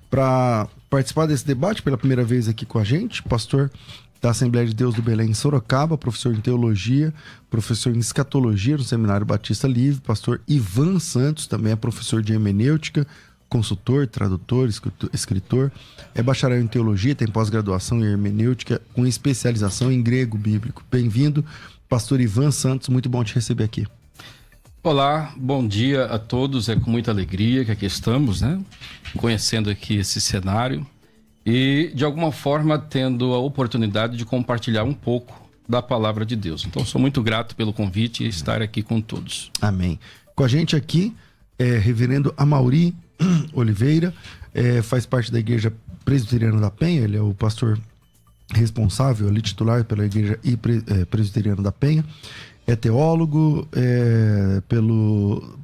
para participar desse debate pela primeira vez aqui com a gente, pastor da Assembleia de Deus do Belém em Sorocaba, professor em teologia, professor em escatologia no Seminário Batista Livre, pastor Ivan Santos, também é professor de hermenêutica, consultor, tradutor, escritor, é bacharel em teologia, tem pós-graduação em hermenêutica com especialização em grego bíblico. Bem-vindo, pastor Ivan Santos, muito bom te receber aqui. Olá, bom dia a todos, é com muita alegria que aqui estamos, né? Conhecendo aqui esse cenário e, de alguma forma, tendo a oportunidade de compartilhar um pouco da palavra de Deus. Então, sou muito grato pelo convite e estar aqui com todos. Amém. Com a gente aqui é reverendo Amaury Oliveira, faz parte da Igreja Presbiteriana da Penha, ele é o pastor responsável, ali titular pela Igreja Presbiteriana da Penha, é teólogo pelo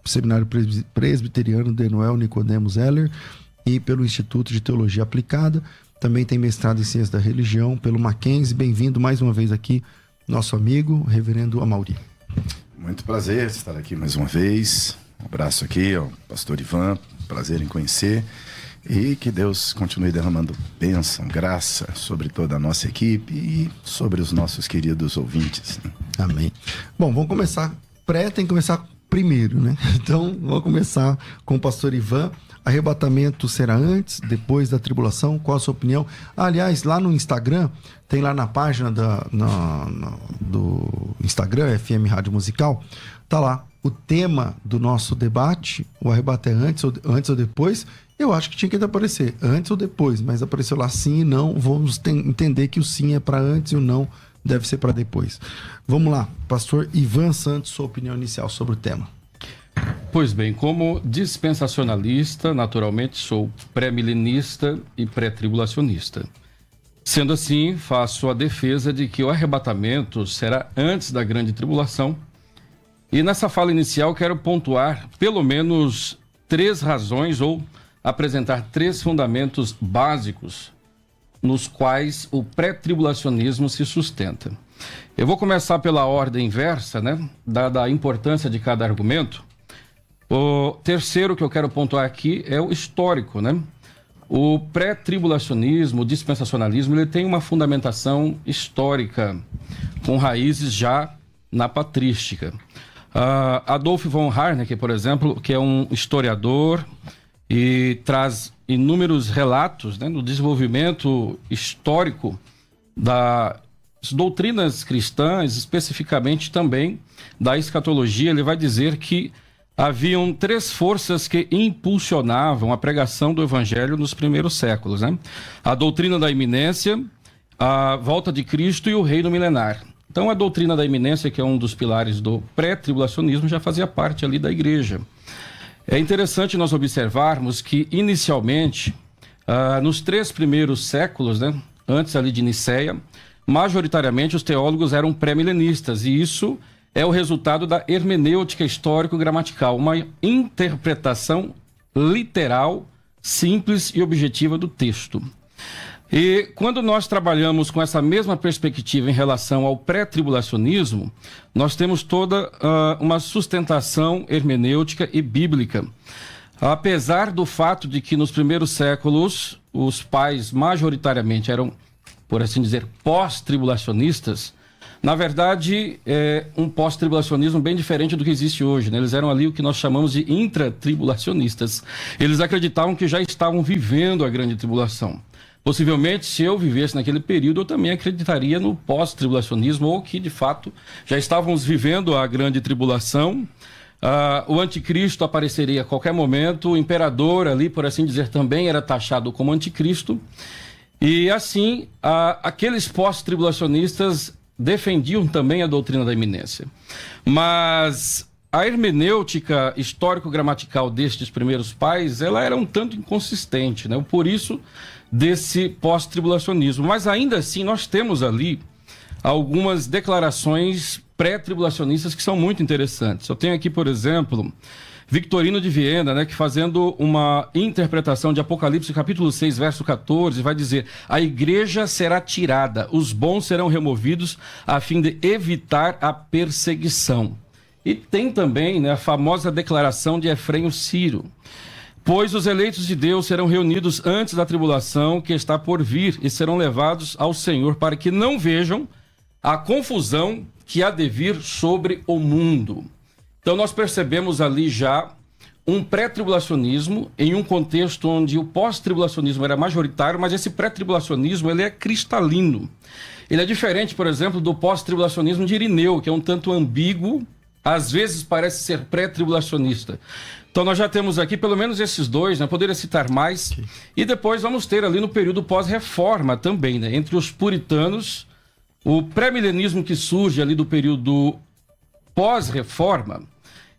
Seminário Presbiteriano de Noel Nicodemos Heller e pelo Instituto de Teologia Aplicada, também tem mestrado em Ciência da Religião pelo Mackenzie. Bem-vindo mais uma vez aqui, nosso amigo, reverendo Amaury. Muito prazer estar aqui mais uma vez. Um abraço aqui ao pastor Ivan, prazer em conhecer, e que Deus continue derramando bênção, graça sobre toda a nossa equipe e sobre os nossos queridos ouvintes. Amém. Bom, vamos começar, tem que começar primeiro, né? Então, vamos começar com o pastor Ivan. Arrebatamento será antes, depois da tribulação? Qual a sua opinião? Aliás, lá no Instagram, tem lá na página do Instagram, FM Rádio Musical, tá lá o tema do nosso debate, o arrebato é antes ou depois. Eu acho que tinha que aparecer antes ou depois, mas apareceu lá sim e não. Vamos entender que o sim é para antes e o não deve ser para depois. Vamos lá, pastor Ivan Santos, sua opinião inicial sobre o tema. Pois bem, como dispensacionalista, naturalmente sou pré-milenista e pré-tribulacionista. Sendo assim, faço a defesa de que o arrebatamento será antes da grande tribulação. E nessa fala inicial quero pontuar pelo menos 3 razões ou apresentar 3 fundamentos básicos nos quais o pré-tribulacionismo se sustenta. Eu vou começar pela ordem inversa, né? Dada a importância de cada argumento. O terceiro que eu quero pontuar aqui é o histórico, né? O pré-tribulacionismo, o dispensacionalismo, ele tem uma fundamentação histórica com raízes já na patrística. Adolf von Harnack, por exemplo, que é um historiador e traz inúmeros relatos, né, no desenvolvimento histórico das doutrinas cristãs, especificamente também da escatologia. Ele vai dizer que haviam 3 forças que impulsionavam a pregação do evangelho nos primeiros séculos, né? A doutrina da iminência, a volta de Cristo e o reino milenar. Então, a doutrina da iminência, que é um dos pilares do pré-tribulacionismo, já fazia parte ali da igreja. É interessante nós observarmos que, inicialmente, nos 3 primeiros séculos, né, antes ali de Nicéia, majoritariamente os teólogos eram pré-milenistas, e isso é o resultado da hermenêutica histórico-gramatical, uma interpretação literal, simples e objetiva do texto. E quando nós trabalhamos com essa mesma perspectiva em relação ao pré-tribulacionismo, nós temos toda uma sustentação hermenêutica e bíblica. Apesar do fato de que nos primeiros séculos os pais majoritariamente eram, por assim dizer, pós-tribulacionistas, na verdade é um pós-tribulacionismo bem diferente do que existe hoje, né? Eles eram ali o que nós chamamos de intratribulacionistas. Eles acreditavam que já estavam vivendo a grande tribulação. Possivelmente, se eu vivesse naquele período, eu também acreditaria no pós-tribulacionismo, ou que, de fato, já estávamos vivendo a grande tribulação. O anticristo apareceria a qualquer momento, o imperador ali, por assim dizer, também era taxado como anticristo. E, assim, aqueles pós-tribulacionistas defendiam também a doutrina da iminência. Mas a hermenêutica histórico-gramatical destes primeiros pais, ela era um tanto inconsistente, né? Por isso desse pós-tribulacionismo. Mas ainda assim nós temos ali algumas declarações pré-tribulacionistas que são muito interessantes. Eu tenho aqui, por exemplo, Victorino de Viena, né, que fazendo uma interpretação de Apocalipse capítulo 6, verso 14, vai dizer: a igreja será tirada, os bons serão removidos a fim de evitar a perseguição. E tem também, né, a famosa declaração de Efrém o Sírio. Pois os eleitos de Deus serão reunidos antes da tribulação que está por vir e serão levados ao Senhor para que não vejam a confusão que há de vir sobre o mundo. Então nós percebemos ali já um pré-tribulacionismo em um contexto onde o pós-tribulacionismo era majoritário, mas esse pré-tribulacionismo ele é cristalino. Ele é diferente, por exemplo, do pós-tribulacionismo de Irineu, que é um tanto ambíguo, às vezes parece ser pré-tribulacionista. Então nós já temos aqui pelo menos esses dois, né? Poderia citar mais. E depois vamos ter ali no período pós-reforma também, né? Entre os puritanos, o pré-milenismo que surge ali do período pós-reforma,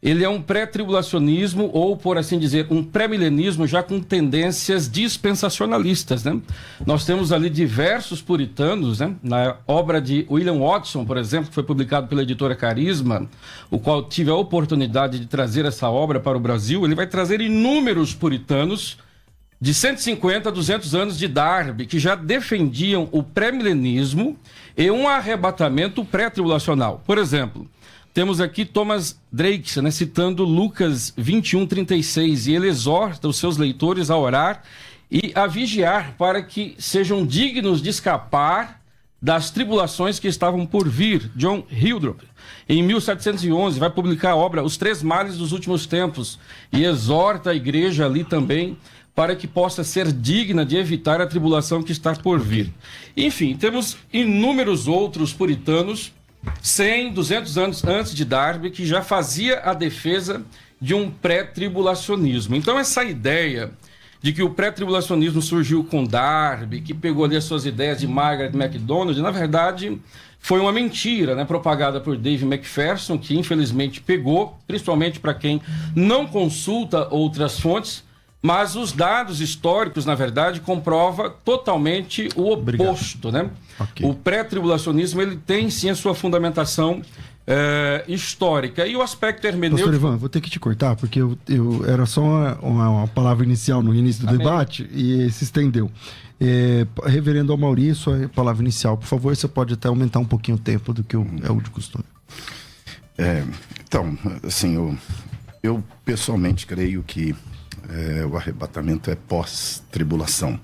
ele é um pré-tribulacionismo ou, por assim dizer, um pré-milenismo já com tendências dispensacionalistas, né? Nós temos ali diversos puritanos, né? Na obra de William Watson, por exemplo, que foi publicado pela editora Carisma, o qual tive a oportunidade de trazer essa obra para o Brasil, ele vai trazer inúmeros puritanos de 150 a 200 anos de Darby, que já defendiam o pré-milenismo e um arrebatamento pré-tribulacional. Por exemplo, temos aqui Thomas Drake, né, citando Lucas 21:36, e ele exorta os seus leitores a orar e a vigiar para que sejam dignos de escapar das tribulações que estavam por vir. John Hildrop, em 1711, vai publicar a obra Os Três Males dos Últimos Tempos e exorta a igreja ali também para que possa ser digna de evitar a tribulação que está por vir. Enfim, temos inúmeros outros puritanos 100, 200 anos antes de Darby, que já fazia a defesa de um pré-tribulacionismo. Então essa ideia de que o pré-tribulacionismo surgiu com Darby, que pegou ali as suas ideias de Margaret MacDonald, na verdade foi uma mentira, né, propagada por Dave McPherson, que infelizmente pegou, principalmente para quem não consulta outras fontes, mas os dados históricos, na verdade, comprova totalmente o oposto, né? Okay. O pré-tribulacionismo, ele tem sim a sua fundamentação histórica. E o aspecto hermenêutico... Pastor Ivan, vou ter que te cortar, porque eu era só uma palavra inicial no início do debate e se estendeu. Reverendo Amaury, sua palavra inicial, por favor, você pode até aumentar um pouquinho o tempo do que é o de costume. Então, assim, eu pessoalmente creio que o arrebatamento é pós-tribulação.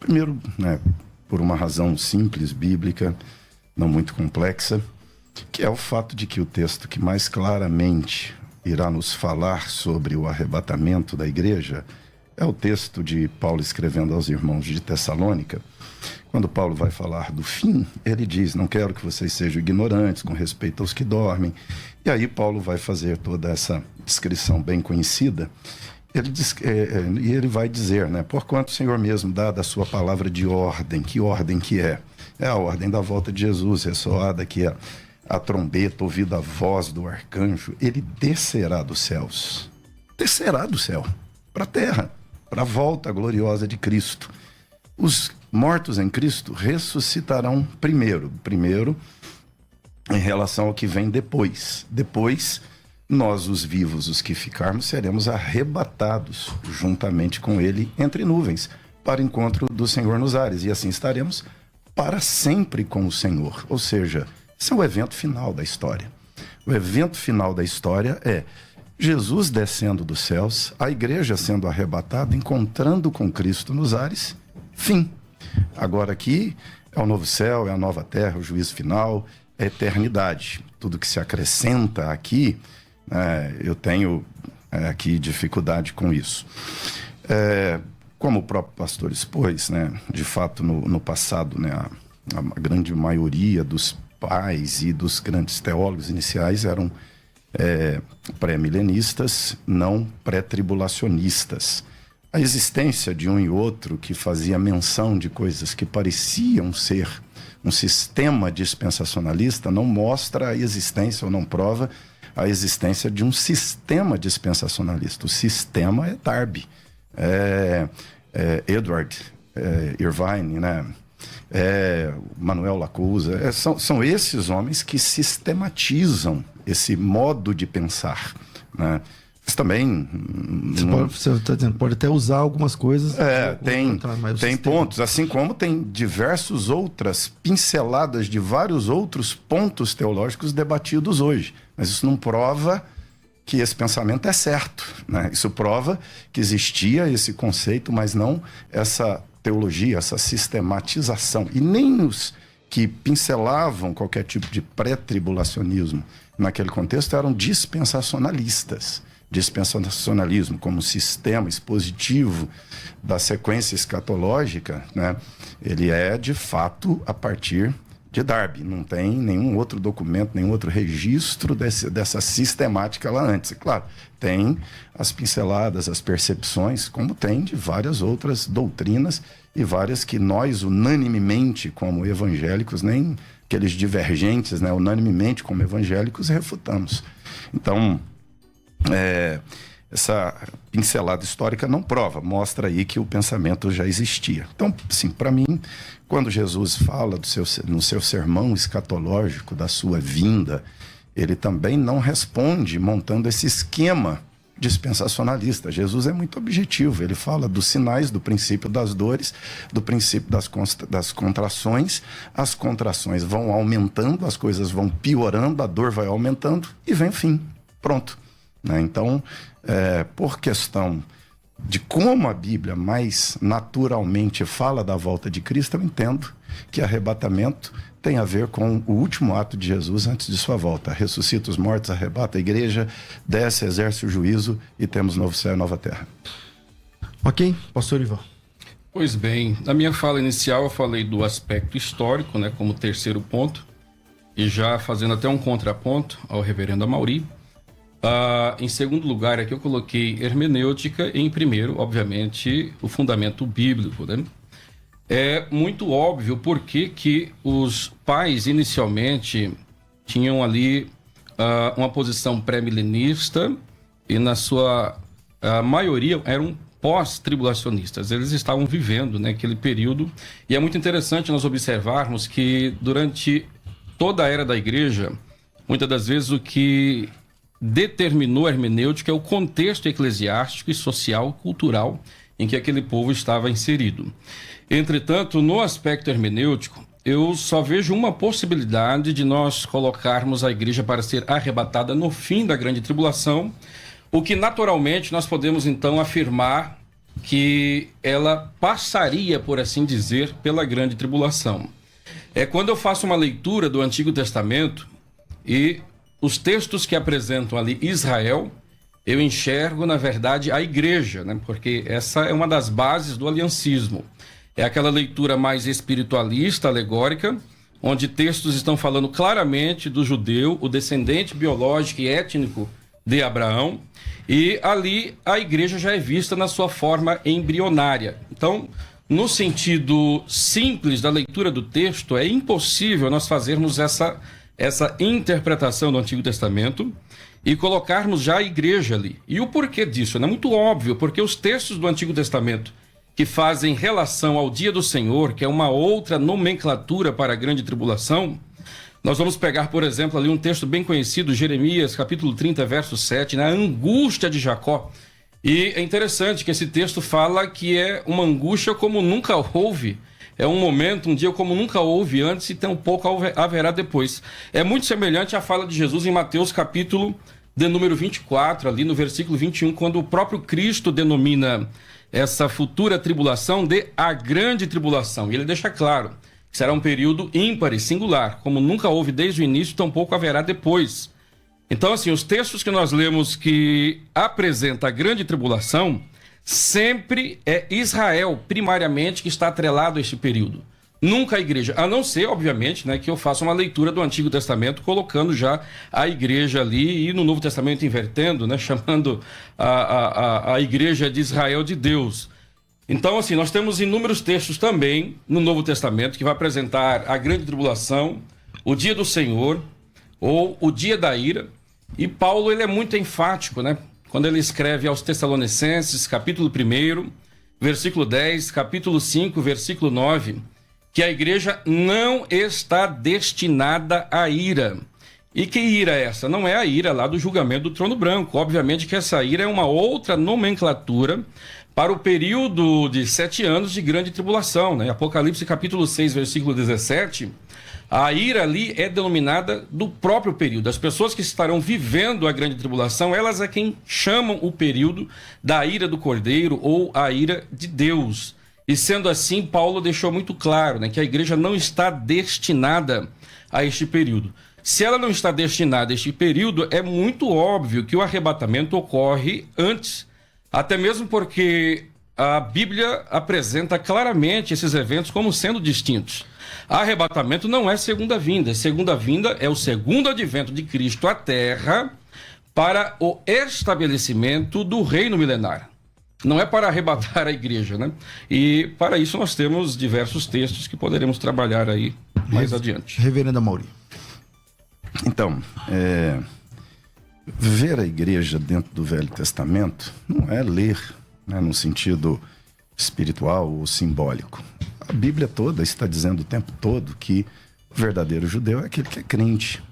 Primeiro, né, por uma razão simples, bíblica, não muito complexa, que é o fato de que o texto que mais claramente irá nos falar sobre o arrebatamento da igreja é o texto de Paulo escrevendo aos irmãos de Tessalônica. Quando Paulo vai falar do fim, ele diz: não quero que vocês sejam ignorantes com respeito aos que dormem. E aí Paulo vai fazer toda essa descrição bem conhecida. E ele vai dizer, né, porquanto o Senhor mesmo dá da sua palavra de ordem. Que ordem que é? É a ordem da volta de Jesus, ressoada que é a trombeta, ouvida a voz do arcanjo. Ele descerá dos céus. Descerá do céu para a terra, para a volta gloriosa de Cristo. Os mortos em Cristo ressuscitarão primeiro em relação ao que vem depois. Depois, nós, os vivos, os que ficarmos, seremos arrebatados juntamente com ele entre nuvens, para o encontro do Senhor nos ares. E assim estaremos para sempre com o Senhor. Ou seja, esse é o evento final da história. O evento final da história é Jesus descendo dos céus, a igreja sendo arrebatada, encontrando com Cristo nos ares, fim. Agora aqui é o novo céu, é a nova terra, o juízo final, é a eternidade. Tudo que se acrescenta aqui, eu tenho aqui dificuldade com isso. Como o próprio pastor expôs, né, de fato no passado, né, a grande maioria dos pais e dos grandes teólogos iniciais eram pré-milenistas, não pré-tribulacionistas. A existência de um e outro que fazia menção de coisas que pareciam ser um sistema dispensacionalista não mostra a existência ou não prova a existência de um sistema dispensacionalista. O sistema é Darby, Edward Irvine, né? Manuel Lacusa. São esses homens que sistematizam esse modo de pensar, né? Mas também... Você está dizendo, pode até usar algumas coisas... tem pontos, assim como tem diversas outras pinceladas de vários outros pontos teológicos debatidos hoje. Mas isso não prova que esse pensamento é certo, né? Isso prova que existia esse conceito, mas não essa teologia, essa sistematização. E nem os que pincelavam qualquer tipo de pré-tribulacionismo naquele contexto eram dispensacionalistas. Dispensacionalismo como sistema expositivo da sequência escatológica, né? Ele é, de fato, a partir de Darby. Não tem nenhum outro documento, nenhum outro registro dessa sistemática lá antes. E, claro, tem as pinceladas, as percepções, como tem de várias outras doutrinas e várias que nós, unanimemente, como evangélicos, nem aqueles divergentes, né, unanimemente, como evangélicos, refutamos. Então, essa pincelada histórica não prova, mostra aí que o pensamento já existia. Então, sim, para mim, quando Jesus fala no seu sermão escatológico da sua vinda, ele também não responde montando esse esquema dispensacionalista. Jesus é muito objetivo, ele fala dos sinais, do princípio das dores, do princípio das contrações. As contrações vão aumentando, as coisas vão piorando, a dor vai aumentando e vem o fim. Pronto. Né? Então, por questão de como a Bíblia mais naturalmente fala da volta de Cristo, eu entendo que arrebatamento tem a ver com o último ato de Jesus antes de sua volta. Ressuscita os mortos, arrebata a igreja, desce, exerce o juízo e temos novo céu e nova terra. Ok, pastor Ivan. Pois bem, na minha fala inicial eu falei do aspecto histórico, né, como terceiro ponto, e já fazendo até um contraponto ao reverendo Amaury. Em segundo lugar, aqui eu coloquei hermenêutica e em primeiro, obviamente, o fundamento bíblico, né? É muito óbvio porque que os pais inicialmente tinham ali uma posição pré-milenista e na sua maioria eram pós-tribulacionistas. Eles estavam vivendo, né, aquele período, e é muito interessante nós observarmos que durante toda a era da igreja, muitas das vezes o que determinou a hermenêutica é o contexto eclesiástico e social, cultural em que aquele povo estava inserido. Entretanto, no aspecto hermenêutico, eu só vejo uma possibilidade de nós colocarmos a igreja para ser arrebatada no fim da grande tribulação, o que naturalmente nós podemos então afirmar que ela passaria, por assim dizer, pela grande tribulação. Quando eu faço uma leitura do Antigo Testamento e os textos que apresentam ali Israel, eu enxergo, na verdade, a igreja, né? Porque essa é uma das bases do aliancismo. É aquela leitura mais espiritualista, alegórica, onde textos estão falando claramente do judeu, o descendente biológico e étnico de Abraão, e ali a igreja já é vista na sua forma embrionária. Então, no sentido simples da leitura do texto, é impossível nós fazermos essa interpretação do Antigo Testamento e colocarmos já a igreja ali. E o porquê disso? É muito óbvio, porque os textos do Antigo Testamento que fazem relação ao dia do Senhor, que é uma outra nomenclatura para a grande tribulação, nós vamos pegar, por exemplo, ali um texto bem conhecido, Jeremias, capítulo 30, verso 7, na angústia de Jacó. E é interessante que esse texto fala que é uma angústia como nunca houve. É um momento, um dia como nunca houve antes e tampouco haverá depois. É muito semelhante à fala de Jesus em Mateus capítulo de número 24, ali no versículo 21, quando o próprio Cristo denomina essa futura tribulação de a grande tribulação. E ele deixa claro que será um período ímpar e singular, como nunca houve desde o início, tampouco haverá depois. Então, assim, os textos que nós lemos que apresenta a grande tribulação, sempre é Israel, primariamente, que está atrelado a este período. Nunca a igreja, a não ser, obviamente, né, que eu faça uma leitura do Antigo Testamento, colocando já a igreja ali, e no Novo Testamento invertendo, né, chamando a igreja de Israel de Deus. Então, assim, nós temos inúmeros textos também no Novo Testamento que vai apresentar a grande tribulação, o dia do Senhor, ou o dia da ira. E Paulo, ele é muito enfático, né? Quando ele escreve aos Tessalonicenses, capítulo 1, versículo 10, capítulo 5, versículo 9, que a igreja não está destinada à ira. E que ira é essa? Não é a ira lá do julgamento do trono branco. Obviamente que essa ira é uma outra nomenclatura para o período de 7 anos de grande tribulação, né? Apocalipse capítulo 6, versículo 17, a ira ali é denominada do próprio período. As pessoas que estarão vivendo a grande tribulação, elas é quem chamam o período da ira do Cordeiro ou a ira de Deus. E sendo assim, Paulo deixou muito claro, né, que a igreja não está destinada a este período. Se ela não está destinada a este período, é muito óbvio que o arrebatamento ocorre antes, até mesmo porque a Bíblia apresenta claramente esses eventos como sendo distintos. Arrebatamento não é segunda vinda. Segunda vinda é o segundo advento de Cristo à Terra para o estabelecimento do reino milenar. Não é para arrebatar a igreja, né? E para isso nós temos diversos textos que poderemos trabalhar aí mais adiante. Reverendo Amaury. Então, ver a igreja dentro do Velho Testamento não é ler, né, no sentido espiritual ou simbólico. A Bíblia toda está dizendo o tempo todo que o verdadeiro judeu é aquele que é crente.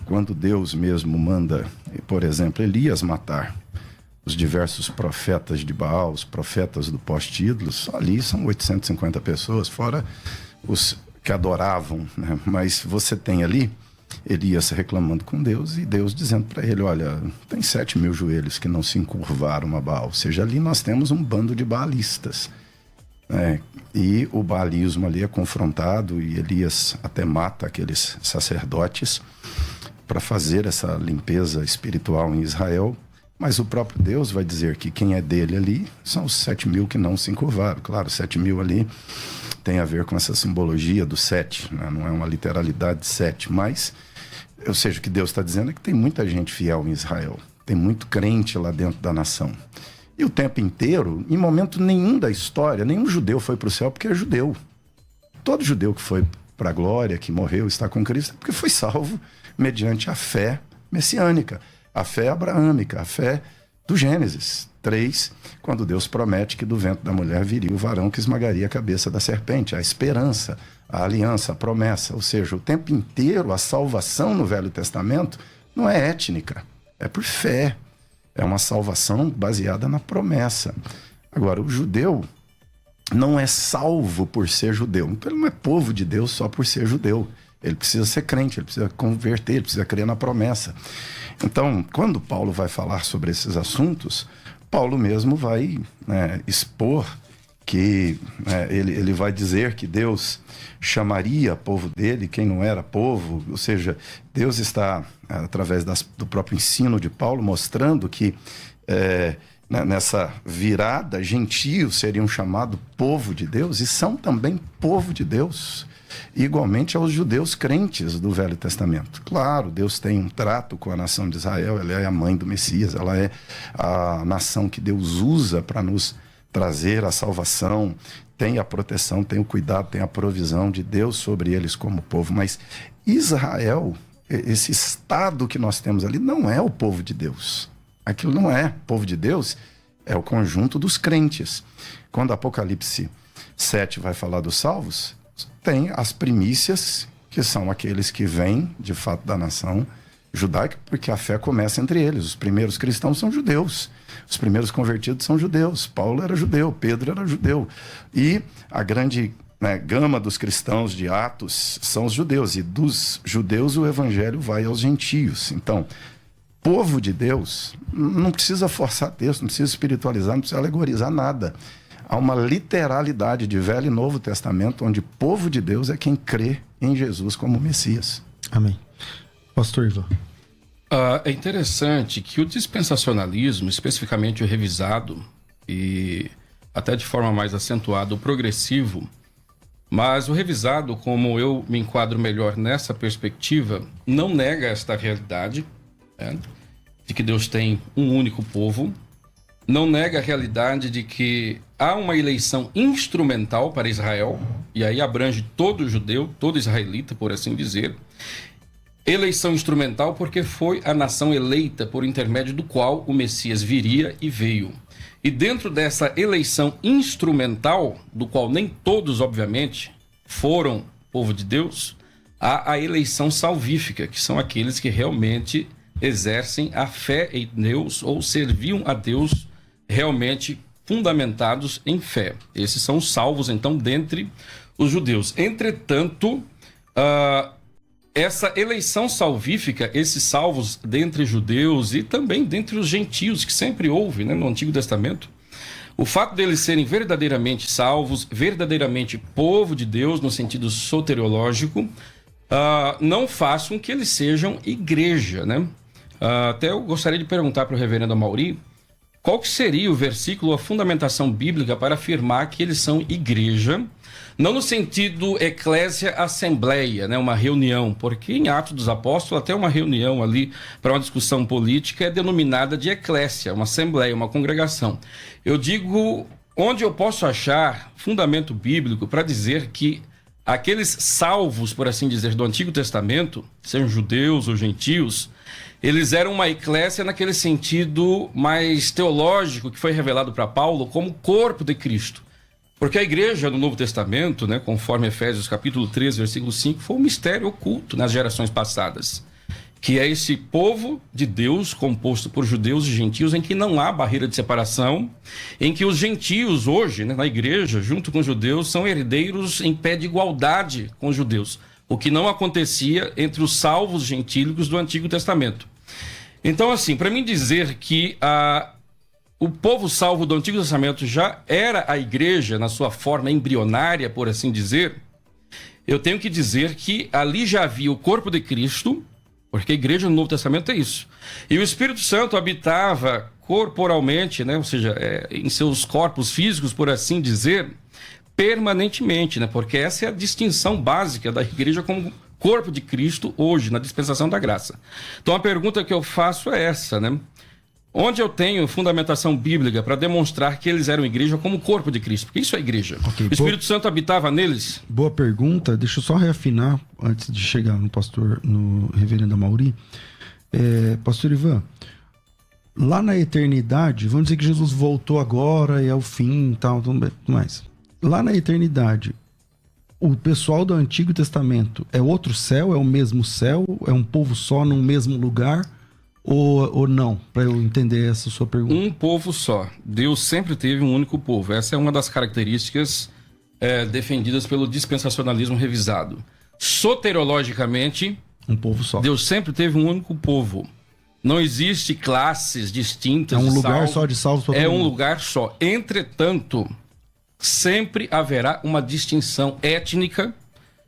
Quando Deus mesmo manda, por exemplo, Elias matar os diversos profetas de Baal, os profetas do poste-ídolos, ali são 850 pessoas, fora os que adoravam, né? Mas você tem ali Elias reclamando com Deus e Deus dizendo para ele, olha, tem 7.000 joelhos que não se encurvaram a Baal. Ou seja, ali nós temos um bando de baalistas. E o baalismo ali é confrontado e Elias até mata aqueles sacerdotes para fazer essa limpeza espiritual em Israel. Mas o próprio Deus vai dizer que quem é dele ali são os 7.000 que não se encurvaram. Claro, 7.000 ali tem a ver com essa simbologia do 7, né? Não é uma literalidade de 7, mas, ou seja, o que Deus está dizendo é que tem muita gente fiel em Israel, tem muito crente lá dentro da nação. E o tempo inteiro, em momento nenhum da história, nenhum judeu foi para o céu porque é judeu. Todo judeu que foi para a glória, que morreu, está com Cristo, é porque foi salvo mediante a fé messiânica, a fé abraâmica, a fé do Gênesis 3, quando Deus promete que do ventre da mulher viria o varão que esmagaria a cabeça da serpente, a esperança, a aliança, a promessa. Ou seja, o tempo inteiro a salvação no Velho Testamento não é étnica, é por fé. É uma salvação baseada na promessa. Agora, o judeu não é salvo por ser judeu. Então, ele não é povo de Deus só por ser judeu. Ele precisa ser crente, ele precisa converter, ele precisa crer na promessa. Então, quando Paulo vai falar sobre esses assuntos, Paulo mesmo vai expor que ele vai dizer que Deus chamaria povo dele, quem não era povo, ou seja, Deus está, através do próprio ensino de Paulo, mostrando que nessa virada, gentios seriam chamados povo de Deus e são também povo de Deus, igualmente aos judeus crentes do Velho Testamento. Claro, Deus tem um trato com a nação de Israel, ela é a mãe do Messias, ela é a nação que Deus usa para nos trazer a salvação, tem a proteção, tem o cuidado, tem a provisão de Deus sobre eles como povo, mas Israel, esse estado que nós temos ali, não é o povo de Deus. Aquilo não é povo de Deus, é o conjunto dos crentes. Quando Apocalipse 7 vai falar dos salvos, tem as primícias, que são aqueles que vêm, de fato, da nação judaica, porque a fé começa entre eles. Os primeiros cristãos são judeus. Os primeiros convertidos são judeus. Paulo era judeu, Pedro era judeu. E a grande gama dos cristãos de Atos são os judeus. E dos judeus o evangelho vai aos gentios. Então, povo de Deus não precisa forçar texto, não precisa espiritualizar, não precisa alegorizar nada. Há uma literalidade de Velho e Novo Testamento, onde povo de Deus é quem crê em Jesus como Messias. Amém. Pastor Ivan. É interessante que o dispensacionalismo, especificamente o revisado, e até de forma mais acentuada o progressivo, mas o revisado, como eu me enquadro melhor nessa perspectiva, não nega esta realidade, de que Deus tem um único povo, não nega a realidade de que há uma eleição instrumental para Israel, e aí abrange todo judeu, todo israelita, por assim dizer. Eleição instrumental porque foi a nação eleita por intermédio do qual o Messias viria e veio. E dentro dessa eleição instrumental, do qual nem todos, obviamente, foram povo de Deus, há a eleição salvífica, que são aqueles que realmente exercem a fé em Deus ou serviam a Deus realmente fundamentados em fé. Esses são os salvos, então, dentre os judeus. Entretanto, essa eleição salvífica, esses salvos dentre judeus e também dentre os gentios, que sempre houve, né, no Antigo Testamento, o fato deles serem verdadeiramente salvos, verdadeiramente povo de Deus, no sentido soteriológico, não faz com que eles sejam igreja, né? Até eu gostaria de perguntar para o reverendo Amaury, qual que seria o versículo, a fundamentação bíblica para afirmar que eles são igreja, não no sentido eclésia, assembleia, né, uma reunião, porque em Atos dos Apóstolos até uma reunião ali para uma discussão política é denominada de eclésia, uma assembleia, uma congregação. Eu digo onde eu posso achar fundamento bíblico para dizer que aqueles salvos, por assim dizer, do Antigo Testamento, sejam judeus ou gentios, eles eram uma eclésia naquele sentido mais teológico que foi revelado para Paulo como corpo de Cristo. Porque a igreja no Novo Testamento, né, conforme Efésios capítulo 3, versículo 5, foi um mistério oculto nas gerações passadas, que é esse povo de Deus composto por judeus e gentios em que não há barreira de separação, em que os gentios hoje, né, na igreja, junto com os judeus, são herdeiros em pé de igualdade com os judeus, o que não acontecia entre os salvos gentílicos do Antigo Testamento. Então, assim, para mim dizer que o povo salvo do Antigo Testamento já era a igreja na sua forma embrionária, por assim dizer, eu tenho que dizer que ali já havia o corpo de Cristo, porque a igreja no Novo Testamento é isso. E o Espírito Santo habitava corporalmente, né, ou seja, em seus corpos físicos, por assim dizer, permanentemente, né, porque essa é a distinção básica da igreja como corpo de Cristo hoje, na dispensação da graça. Então a pergunta que eu faço é essa, né? Onde eu tenho fundamentação bíblica para demonstrar que eles eram igreja como corpo de Cristo? Porque isso é igreja. Okay, o Espírito Santo habitava neles? Boa pergunta. Deixa eu só reafinar antes de chegar no reverendo Amaury. Pastor Ivan, lá na eternidade, vamos dizer que Jesus voltou agora e é o fim e tal, tudo mais. Lá na eternidade, o pessoal do Antigo Testamento é outro céu? É o mesmo céu? É um povo só num mesmo lugar? Ou não? Para eu entender essa sua pergunta. Um povo só. Deus sempre teve um único povo. Essa é uma das características defendidas pelo dispensacionalismo revisado. Soteriologicamente, um povo só. Deus sempre teve um único povo. Não existe classes distintas. É um lugar só de salvos. É um lugar só. Entretanto, sempre haverá uma distinção étnica.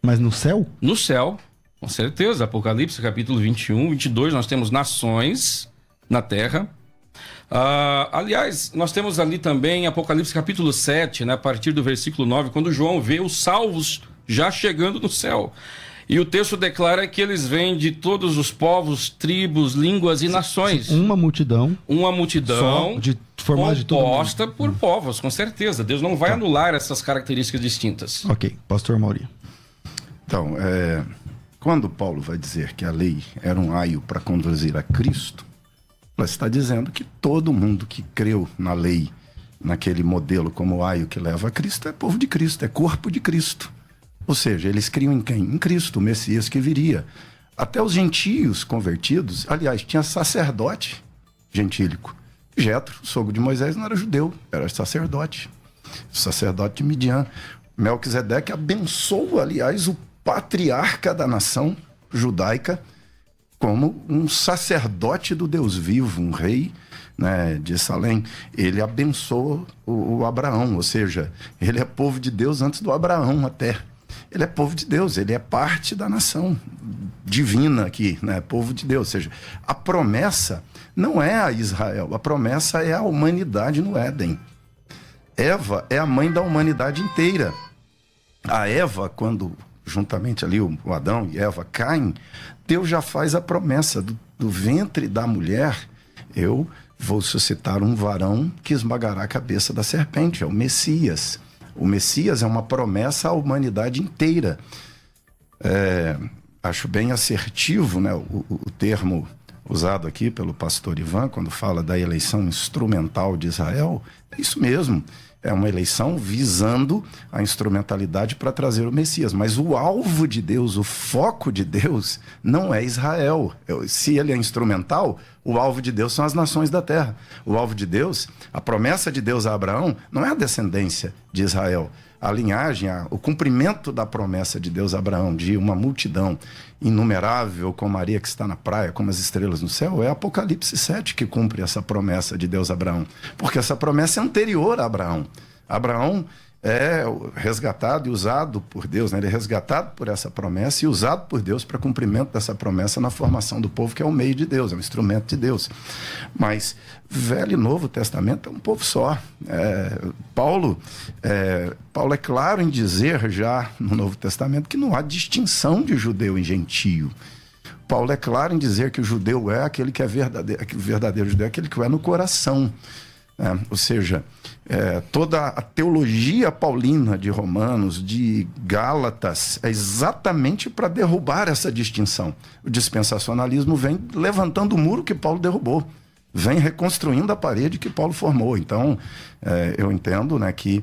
Mas no céu? No céu, com certeza. Apocalipse, capítulo 21, 22, nós temos nações na terra. Aliás, nós temos ali também Apocalipse, capítulo 7, né, a partir do versículo 9, quando João vê os salvos já chegando no céu. E o texto declara que eles vêm de todos os povos, tribos, línguas e nações. Uma multidão. Uma multidão formada de todo mundo. Composta por povos, com certeza. Deus não vai anular essas características distintas. Ok. Pastor Amaury. Então, quando Paulo vai dizer que a lei era um aio para conduzir a Cristo, ela está dizendo que todo mundo que creu na lei, naquele modelo como aio que leva a Cristo, é povo de Cristo, é corpo de Cristo. Ou seja, eles criam em quem? Em Cristo, o Messias que viria. Até os gentios convertidos, aliás, tinha sacerdote gentílico. Jetro, sogro de Moisés, não era judeu, era sacerdote. Sacerdote de Midian. Melquisedeque abençoa, aliás, o patriarca da nação judaica como um sacerdote do Deus vivo, um rei, né, de Salém. Ele abençoa o Abraão, ou seja, ele é povo de Deus antes do Abraão até. Ele é povo de Deus, ele é parte da nação divina aqui, né? Povo de Deus. Ou seja, a promessa não é a Israel, a promessa é a humanidade no Éden. Eva é a mãe da humanidade inteira. A Eva, quando juntamente ali o Adão e Eva caem, Deus já faz a promessa do ventre da mulher, eu vou suscitar um varão que esmagará a cabeça da serpente, é o Messias. O Messias é uma promessa à humanidade inteira. Acho bem assertivo, né, o termo usado aqui pelo pastor Ivan, quando fala da eleição instrumental de Israel. É isso mesmo. É uma eleição visando a instrumentalidade para trazer o Messias. Mas o alvo de Deus, o foco de Deus, não é Israel. Se ele é instrumental, O alvo de Deus são as nações da terra. O alvo de Deus, a promessa de Deus a Abraão, não é a descendência de Israel. A linhagem, o cumprimento da promessa de Deus a Abraão, de uma multidão inumerável, como Maria que está na praia, como as estrelas no céu, é Apocalipse 7 que cumpre essa promessa de Deus a Abraão. Porque essa promessa é anterior a Abraão. Abraão é resgatado e usado por Deus, né? Ele é resgatado por essa promessa e usado por Deus para cumprimento dessa promessa na formação do povo, que é o meio de Deus, é um instrumento de Deus. Mas Velho e Novo Testamento é um povo só. Paulo é claro em dizer já no Novo Testamento que não há distinção de judeu e gentio. Paulo é claro em dizer que o judeu é aquele que é verdadeiro, que o verdadeiro judeu é aquele que é no coração. Ou seja, toda a teologia paulina de Romanos, de Gálatas, é exatamente para derrubar essa distinção. O dispensacionalismo vem levantando o muro que Paulo derrubou, vem reconstruindo a parede que Paulo formou. Então, eu entendo, né, que,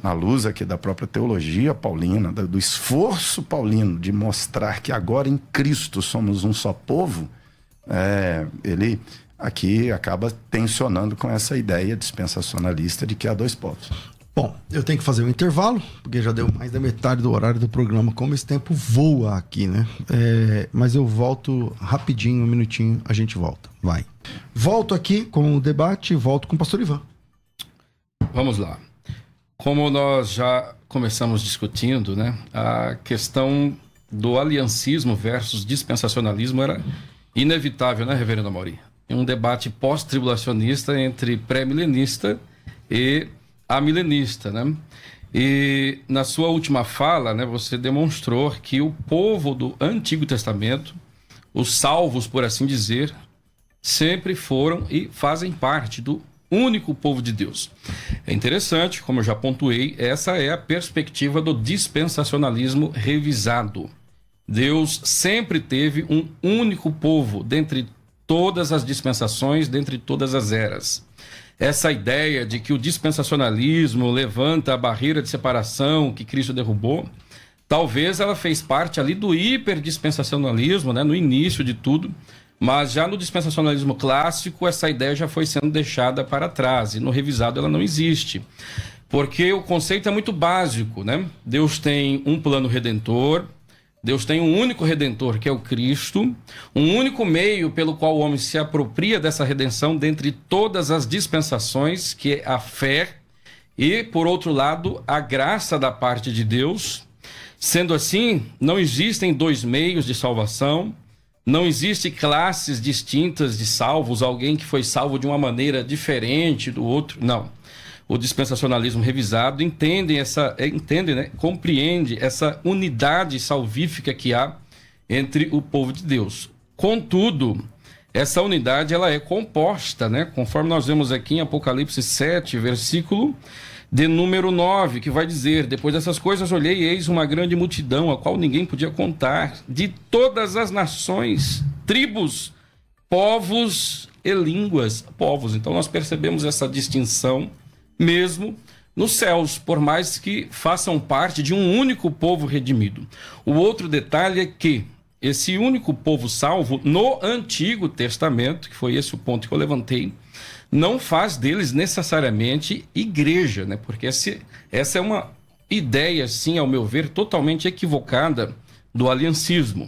na luz aqui da própria teologia paulina, do esforço paulino de mostrar que agora em Cristo somos um só povo, ele aqui acaba tensionando com essa ideia dispensacionalista de que há dois povos. Bom, eu tenho que fazer um intervalo, porque já deu mais da metade do horário do programa, como esse tempo voa aqui, né? Mas eu volto rapidinho, um minutinho, a gente volta. Vai. Volto aqui com o debate, volto com o pastor Ivan. Vamos lá. Como nós já começamos discutindo, né? A questão do aliancismo versus dispensacionalismo era inevitável, né, reverendo Amaury? Um debate pós-tribulacionista entre pré-milenista e amilenista, né? E na sua última fala, né, você demonstrou que o povo do Antigo Testamento, os salvos, por assim dizer, sempre foram e fazem parte do único povo de Deus. É interessante, como eu já pontuei, essa é a perspectiva do dispensacionalismo revisado. Deus sempre teve um único povo dentre todas as dispensações, dentre todas as eras. Essa ideia de que o dispensacionalismo levanta a barreira de separação que Cristo derrubou, talvez ela fez parte ali do hiperdispensacionalismo, né, no início de tudo, mas já no dispensacionalismo clássico essa ideia já foi sendo deixada para trás e no revisado ela não existe. Porque o conceito é muito básico, né? Deus tem um plano redentor, Deus tem um único redentor, que é o Cristo, um único meio pelo qual o homem se apropria dessa redenção dentre todas as dispensações, que é a fé, e, por outro lado, a graça da parte de Deus. Sendo assim, não existem dois meios de salvação, não existem classes distintas de salvos, alguém que foi salvo de uma maneira diferente do outro, não. O dispensacionalismo revisado entende, né, compreende essa unidade salvífica que há entre o povo de Deus. Contudo, essa unidade ela é composta, né, conforme nós vemos aqui em Apocalipse 7, versículo de número 9, que vai dizer: depois dessas coisas olhei e eis uma grande multidão, a qual ninguém podia contar, de todas as nações, tribos, povos e línguas. Povos, então nós percebemos essa distinção mesmo nos céus, por mais que façam parte de um único povo redimido. O outro detalhe é que esse único povo salvo no Antigo Testamento, que foi esse o ponto que eu levantei, não faz deles necessariamente igreja, né? Porque essa é uma ideia, assim, ao meu ver, totalmente equivocada do aliancismo.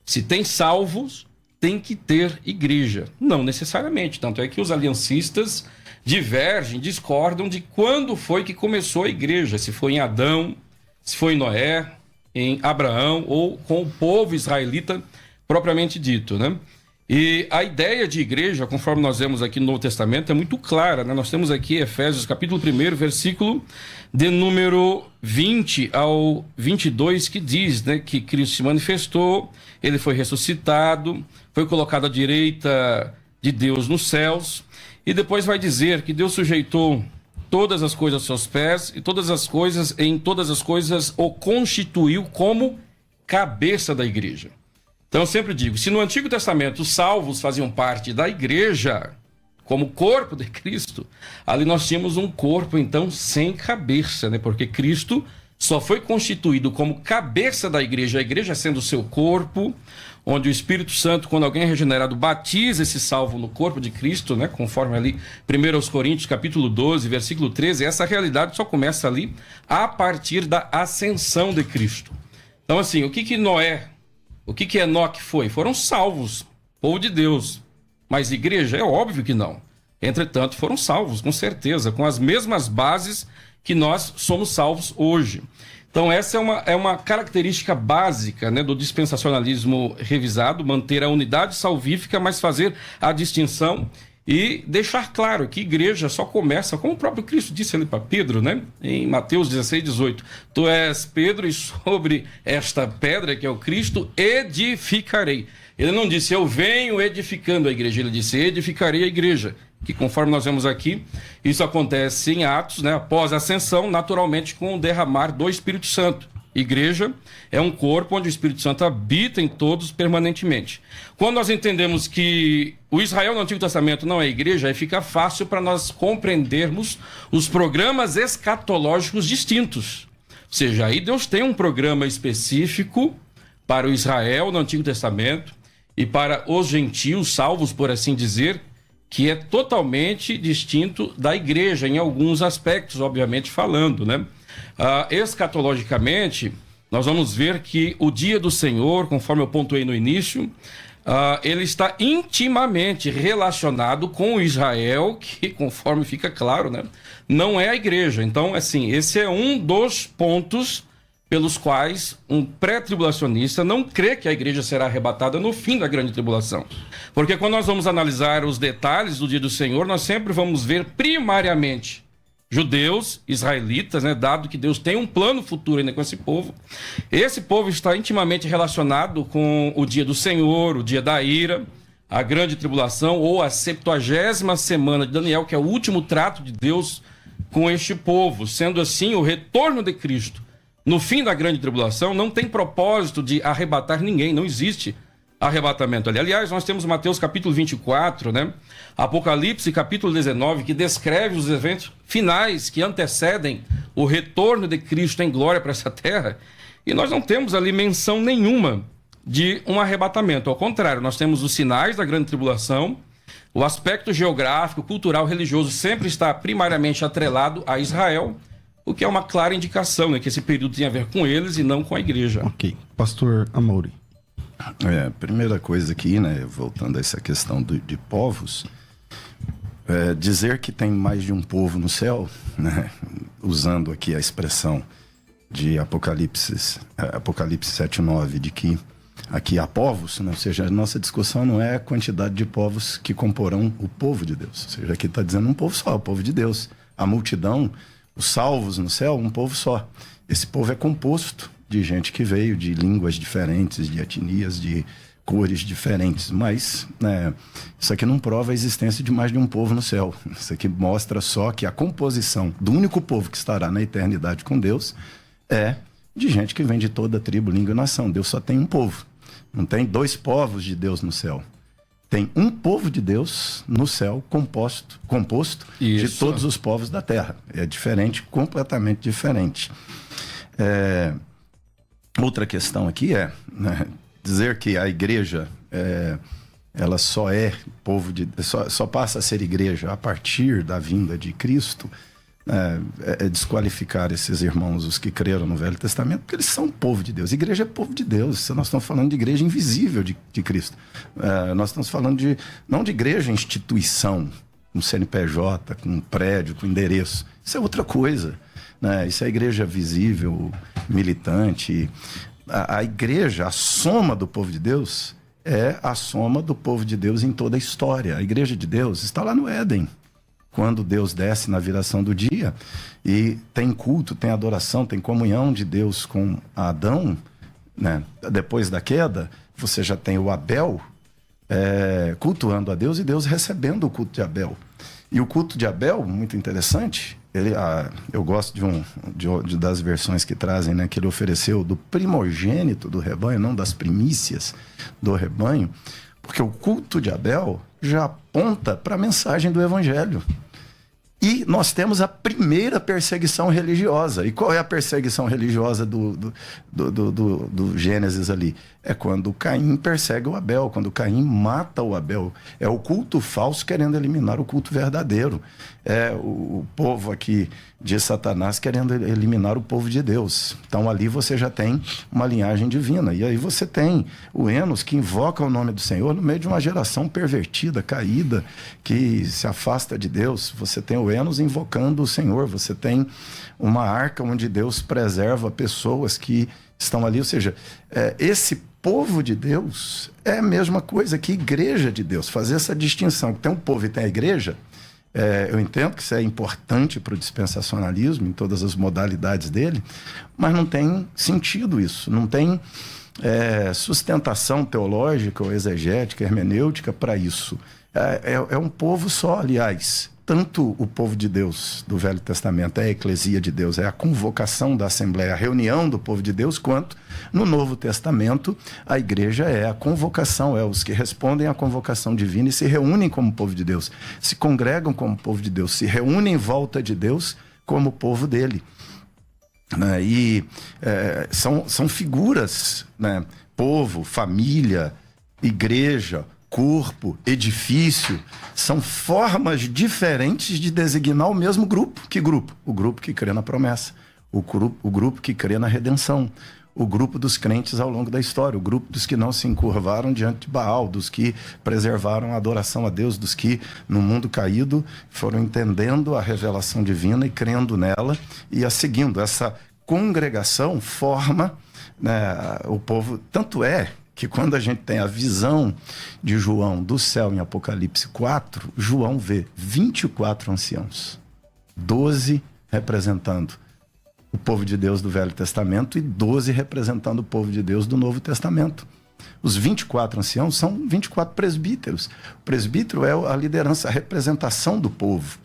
Se tem salvos, tem que ter igreja. Não necessariamente, tanto é que os aliancistas divergem, discordam de quando foi que começou a igreja, se foi em Adão, se foi em Noé, em Abraão ou com o povo israelita propriamente dito, né? E a ideia de igreja, conforme nós vemos aqui no Novo Testamento, é muito clara, né? Nós temos aqui Efésios capítulo 1, versículo de número 20 ao 22, que diz, né, que Cristo se manifestou, ele foi ressuscitado, foi colocado à direita de Deus nos céus. E depois vai dizer que Deus sujeitou todas as coisas aos seus pés e em todas as coisas o constituiu como cabeça da igreja. Então eu sempre digo, se no Antigo Testamento os salvos faziam parte da igreja como corpo de Cristo, ali nós tínhamos um corpo então sem cabeça, né? Porque Cristo só foi constituído como cabeça da igreja, a igreja sendo o seu corpo, onde o Espírito Santo, quando alguém é regenerado, batiza esse salvo no corpo de Cristo, né? Conforme ali 1 Coríntios capítulo 12, versículo 13, essa realidade só começa ali a partir da ascensão de Cristo. Então, assim, o que Enoque foi? Foram salvos, povo de Deus. Mas igreja? É óbvio que não. Entretanto, foram salvos, com certeza, com as mesmas bases que nós somos salvos hoje. Então, essa é uma característica básica, né, do dispensacionalismo revisado, manter a unidade salvífica, mas fazer a distinção e deixar claro que igreja só começa, como o próprio Cristo disse ali para Pedro, né, em Mateus 16, 18. Tu és Pedro e sobre esta pedra, que é o Cristo, edificarei. Ele não disse, eu venho edificando a igreja, ele disse, edificarei a igreja. Que conforme nós vemos aqui, isso acontece em Atos, né, após a ascensão, naturalmente com o derramar do Espírito Santo. Igreja é um corpo onde o Espírito Santo habita em todos permanentemente. Quando nós entendemos que o Israel no Antigo Testamento não é igreja, aí fica fácil para nós compreendermos os programas escatológicos distintos. Ou seja, aí Deus tem um programa específico para o Israel no Antigo Testamento e para os gentios, salvos por assim dizer, que é totalmente distinto da igreja, em alguns aspectos, obviamente falando, né? Escatologicamente, nós vamos ver que o dia do Senhor, conforme eu pontuei no início, ele está intimamente relacionado com o Israel, que, conforme fica claro, né, não é a igreja. Então, assim, esse é um dos pontos pelos quais um pré-tribulacionista não crê que a igreja será arrebatada no fim da grande tribulação. Porque quando nós vamos analisar os detalhes do dia do Senhor, nós sempre vamos ver primariamente judeus, israelitas, né, dado que Deus tem um plano futuro ainda com esse povo. Esse povo está intimamente relacionado com o dia do Senhor, o dia da ira, a grande tribulação ou a 70ª semana de Daniel, que é o último trato de Deus com este povo. Sendo assim, o retorno de Cristo no fim da grande tribulação não tem propósito de arrebatar ninguém, não existe arrebatamento ali. Aliás, nós temos Mateus capítulo 24, né? Apocalipse capítulo 19, que descreve os eventos finais que antecedem o retorno de Cristo em glória para essa terra, e nós não temos ali menção nenhuma de um arrebatamento. Ao contrário, nós temos os sinais da grande tribulação, o aspecto geográfico, cultural, religioso sempre está primariamente atrelado a Israel, o que é uma clara indicação, né, que esse período tem a ver com eles e não com a igreja. Ok. Pastor Amaury. Primeira coisa aqui, né, voltando a essa questão de povos, dizer que tem mais de um povo no céu, né, usando aqui a expressão de Apocalipse 7:9, de que aqui há povos, né, ou seja, a nossa discussão não é a quantidade de povos que comporão o povo de Deus, ou seja, aqui está dizendo um povo só, o povo de Deus. A multidão, os salvos no céu, um povo só. Esse povo é composto de gente que veio de línguas diferentes, de etnias, de cores diferentes. Mas, né, isso aqui não prova a existência de mais de um povo no céu. Isso aqui mostra só que a composição do único povo que estará na eternidade com Deus é de gente que vem de toda tribo, língua e nação. Deus só tem um povo. Não tem dois povos de Deus no céu. Tem um povo de Deus no céu composto de todos os povos da terra. É diferente, completamente diferente. Outra questão aqui né, dizer que a igreja ela só é povo de só passa a ser igreja a partir da vinda de Cristo, desqualificar esses irmãos, os que creram no Velho Testamento, porque eles são povo de Deus. Igreja é povo de Deus. Nós estamos falando de igreja invisível de Cristo. Nós estamos falando não de igreja instituição, com CNPJ, com prédio, com endereço. Isso é outra coisa, né? Isso é a igreja visível, militante. A igreja, a soma do povo de Deus, é a soma do povo de Deus em toda a história. A igreja de Deus está lá no Éden, quando Deus desce na viração do dia e tem culto, tem adoração, tem comunhão de Deus com Adão, né? Depois da queda, você já tem o Abel cultuando a Deus e Deus recebendo o culto de Abel. E o culto de Abel, muito interessante, eu gosto das versões que trazem, né, que ele ofereceu do primogênito do rebanho, não das primícias do rebanho, porque o culto de Abel já aponta para a mensagem do Evangelho. E nós temos a primeira perseguição religiosa. E qual é a perseguição religiosa do Gênesis ali? É quando Caim persegue o Abel, quando Caim mata o Abel. É o culto falso querendo eliminar o culto verdadeiro. É o povo aqui de Satanás querendo eliminar o povo de Deus. Então ali você já tem uma linhagem divina. E aí você tem o Enos que invoca o nome do Senhor no meio de uma geração pervertida, caída, que se afasta de Deus. Você tem o Enos invocando o Senhor. Você tem uma arca onde Deus preserva pessoas que estão ali. Ou seja, esse povo de Deus é a mesma coisa que igreja de Deus. Fazer essa distinção, que tem um povo e tem a igreja, eu entendo que isso é importante para o dispensacionalismo, em todas as modalidades dele, mas não tem sentido isso, não tem sustentação teológica ou exegética, hermenêutica para isso. É um povo só, aliás. Tanto o povo de Deus do Velho Testamento é a eclesia de Deus, é a convocação da Assembleia, a reunião do povo de Deus, quanto no Novo Testamento a igreja é a convocação, é os que respondem à convocação divina e se reúnem como povo de Deus, se congregam como povo de Deus, se reúnem em volta de Deus como povo dele. E são figuras, né? Povo, família, igreja, corpo, edifício, são formas diferentes de designar o mesmo grupo. Que grupo? O grupo que crê na promessa, o grupo que crê na redenção, o grupo dos crentes ao longo da história, o grupo dos que não se encurvaram diante de Baal, dos que preservaram a adoração a Deus, dos que no mundo caído foram entendendo a revelação divina e crendo nela e a seguindo. Essa congregação forma, né, o povo, tanto é que quando a gente tem a visão de João do céu em Apocalipse 4, João vê 24 anciãos, 12 representando o povo de Deus do Velho Testamento e 12 representando o povo de Deus do Novo Testamento. Os 24 anciãos são 24 presbíteros. O presbítero é a liderança, a representação do povo.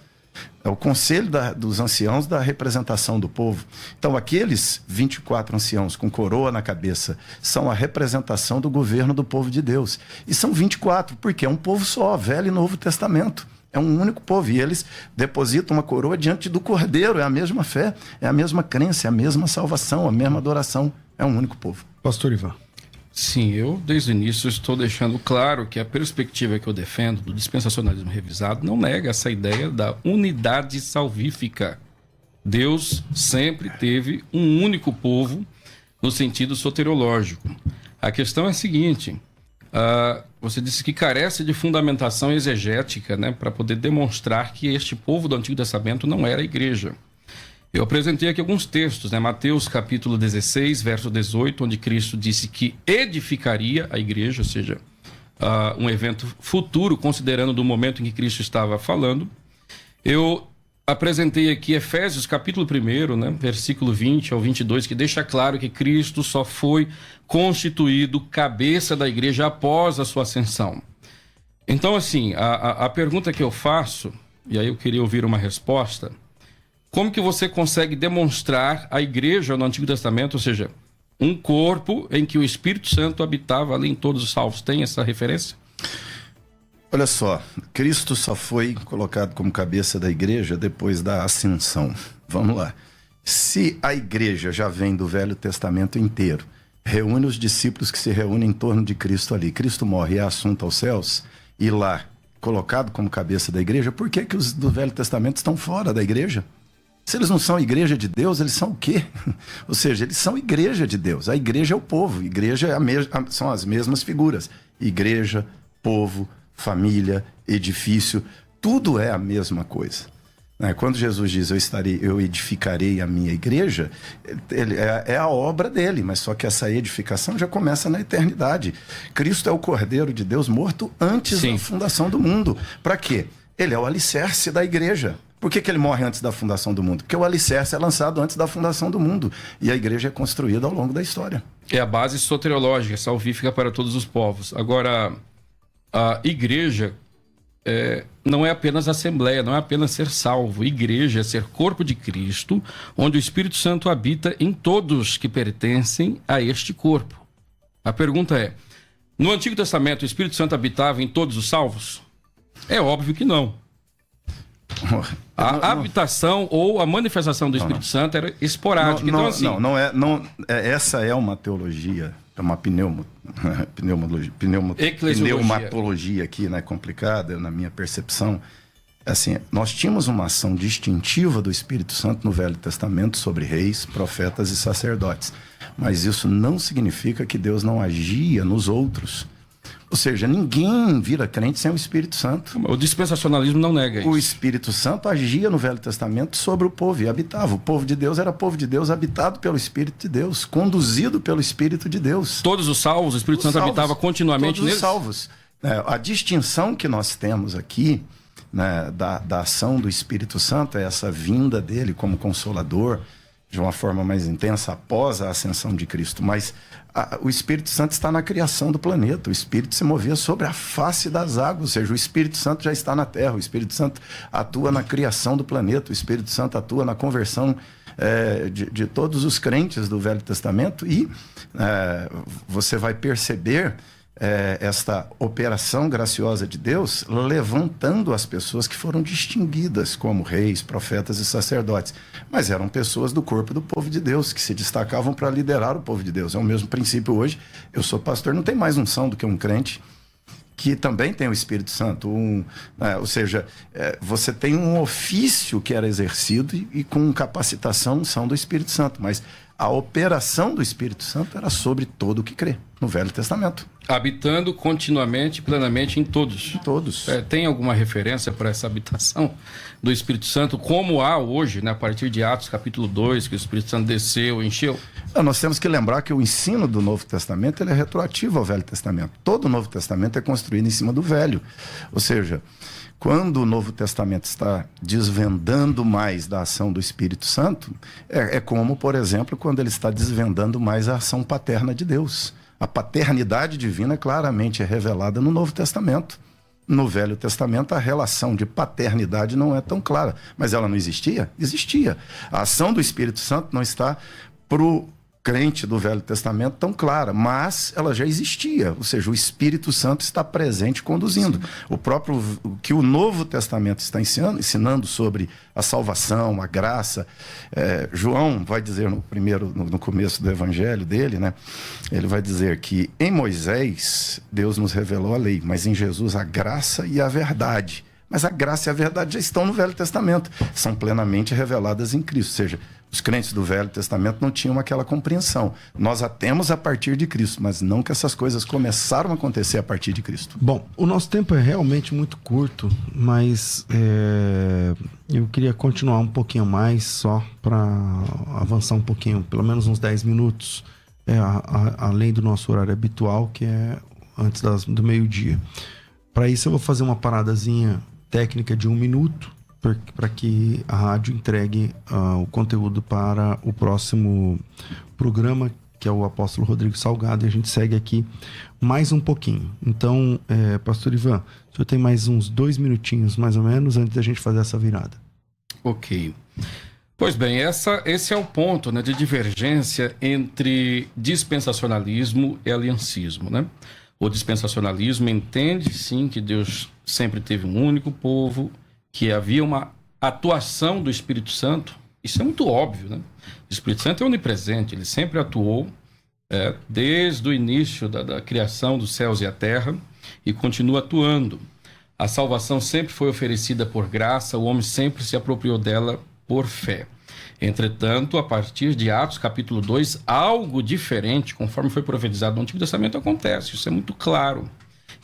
É o conselho dos anciãos da representação do povo. Então, aqueles 24 anciãos com coroa na cabeça são a representação do governo do povo de Deus. E são 24, porque é um povo só, Velho e Novo Testamento. É um único povo. E eles depositam uma coroa diante do Cordeiro. É a mesma fé, é a mesma crença, é a mesma salvação, a mesma adoração. É um único povo. Pastor Ivan. Sim, eu desde o início estou deixando claro que a perspectiva que eu defendo do dispensacionalismo revisado não nega essa ideia da unidade salvífica. Deus sempre teve um único povo no sentido soteriológico. A questão é a seguinte, você disse que carece de fundamentação exegética, né, para poder demonstrar que este povo do Antigo Testamento não era a igreja. Eu apresentei aqui alguns textos, né? Mateus capítulo 16, verso 18, onde Cristo disse que edificaria a igreja, ou seja, um evento futuro, considerando do momento em que Cristo estava falando. Eu apresentei aqui Efésios capítulo 1, né? Versículo 20 ao 22, que deixa claro que Cristo só foi constituído cabeça da igreja após a sua ascensão. Então, assim, a pergunta que eu faço, e aí eu queria ouvir uma resposta: como que você consegue demonstrar a igreja no Antigo Testamento, ou seja, um corpo em que o Espírito Santo habitava ali em todos os salvos? Tem essa referência? Olha só, Cristo só foi colocado como cabeça da igreja depois da ascensão. Vamos lá. Se a igreja já vem do Velho Testamento inteiro, reúne os discípulos que se reúnem em torno de Cristo ali, Cristo morre e é assunto aos céus, e lá, colocado como cabeça da igreja, por que os do Velho Testamento estão fora da igreja? Se eles não são igreja de Deus, eles são o quê? Ou seja, eles são igreja de Deus. A igreja é o povo. Igreja são as mesmas figuras. Igreja, povo, família, edifício. Tudo é a mesma coisa. Quando Jesus diz, eu edificarei a minha igreja, é a obra dele, mas só que essa edificação já começa na eternidade. Cristo é o Cordeiro de Deus morto antes da fundação do mundo. Para quê? Ele é o alicerce da igreja. Por que ele morre antes da fundação do mundo? Porque o alicerce é lançado antes da fundação do mundo. E a igreja é construída ao longo da história. É a base soteriológica, salvífica para todos os povos. Agora, a igreja não é apenas assembleia, não é apenas ser salvo. Igreja é ser corpo de Cristo, onde o Espírito Santo habita em todos que pertencem a este corpo. A pergunta é, no Antigo Testamento o Espírito Santo habitava em todos os salvos? É óbvio que não. A habitação ou a manifestação do Espírito Santo era esporádica. Essa é uma teologia, é uma pneumatologia aqui, né, complicada, na minha percepção. Assim, nós tínhamos uma ação distintiva do Espírito Santo no Velho Testamento sobre reis, profetas e sacerdotes. Mas isso não significa que Deus não agia nos outros. Ou seja, ninguém vira crente sem o Espírito Santo. O dispensacionalismo não nega isso. O Espírito Santo agia no Velho Testamento sobre o povo e habitava. O povo de Deus era povo de Deus habitado pelo Espírito de Deus, conduzido pelo Espírito de Deus. Todos os salvos, o Espírito Santo habitava continuamente neles? Todos os salvos. A distinção que nós temos aqui, né, da ação do Espírito Santo é essa vinda dele como consolador de uma forma mais intensa após a ascensão de Cristo. Mas o Espírito Santo está na criação do planeta. O Espírito se movia sobre a face das águas, ou seja, o Espírito Santo já está na Terra. O Espírito Santo atua na criação do planeta. O Espírito Santo atua na conversão de todos os crentes do Velho Testamento. E você vai perceber esta operação graciosa de Deus levantando as pessoas que foram distinguidas como reis, profetas e sacerdotes, mas eram pessoas do corpo do povo de Deus, que se destacavam para liderar o povo de Deus. É o mesmo princípio hoje. Eu sou pastor, não tem mais unção do que um crente que também tem o Espírito Santo. Ou seja, você tem um ofício que era exercido e com capacitação, unção do Espírito Santo, mas a operação do Espírito Santo era sobre todo o que crê, no Velho Testamento. Habitando continuamente, plenamente em todos. Em todos. Tem alguma referência para essa habitação do Espírito Santo, como há hoje, né, a partir de Atos capítulo 2, que o Espírito Santo desceu, encheu? Nós temos que lembrar que o ensino do Novo Testamento ele é retroativo ao Velho Testamento. Todo o Novo Testamento é construído em cima do Velho. Ou seja, quando o Novo Testamento está desvendando mais da ação do Espírito Santo, é como, por exemplo, quando ele está desvendando mais a ação paterna de Deus. A paternidade divina claramente é revelada no Novo Testamento. No Velho Testamento, a relação de paternidade não é tão clara. Mas ela não existia? Existia. A ação do Espírito Santo não está para o crente do Velho Testamento tão clara, mas ela já existia, ou seja, o Espírito Santo está presente conduzindo. O que o Novo Testamento está ensinando sobre a salvação, a graça, João vai dizer no começo do evangelho dele, né? Ele vai dizer que em Moisés Deus nos revelou a lei, mas em Jesus a graça e a verdade. Mas a graça e a verdade já estão no Velho Testamento, são plenamente reveladas em Cristo, ou seja, os crentes do Velho Testamento não tinham aquela compreensão. Nós a temos a partir de Cristo, mas não que essas coisas começaram a acontecer a partir de Cristo. Bom, o nosso tempo é realmente muito curto, mas eu queria continuar um pouquinho mais, só para avançar um pouquinho, pelo menos uns 10 minutos, além do nosso horário habitual, que é antes do meio-dia. Para isso eu vou fazer uma paradazinha técnica de 1 minuto, para que a rádio entregue o conteúdo para o próximo programa, que é o Apóstolo Rodrigo Salgado, e a gente segue aqui mais um pouquinho. Então, Pastor Ivan, o senhor tem mais uns 2 minutinhos, mais ou menos, antes da gente fazer essa virada. Ok. Pois bem, esse é o ponto, né, de divergência entre dispensacionalismo e aliancismo, né? O dispensacionalismo entende, sim, que Deus sempre teve um único povo, que havia uma atuação do Espírito Santo. Isso é muito óbvio, né? O Espírito Santo é onipresente, ele sempre atuou desde o início da criação dos céus e a terra e continua atuando. A salvação sempre foi oferecida por graça, o homem sempre se apropriou dela por fé. Entretanto, a partir de Atos capítulo 2, algo diferente, conforme foi profetizado no Antigo Testamento, acontece. Isso é muito claro,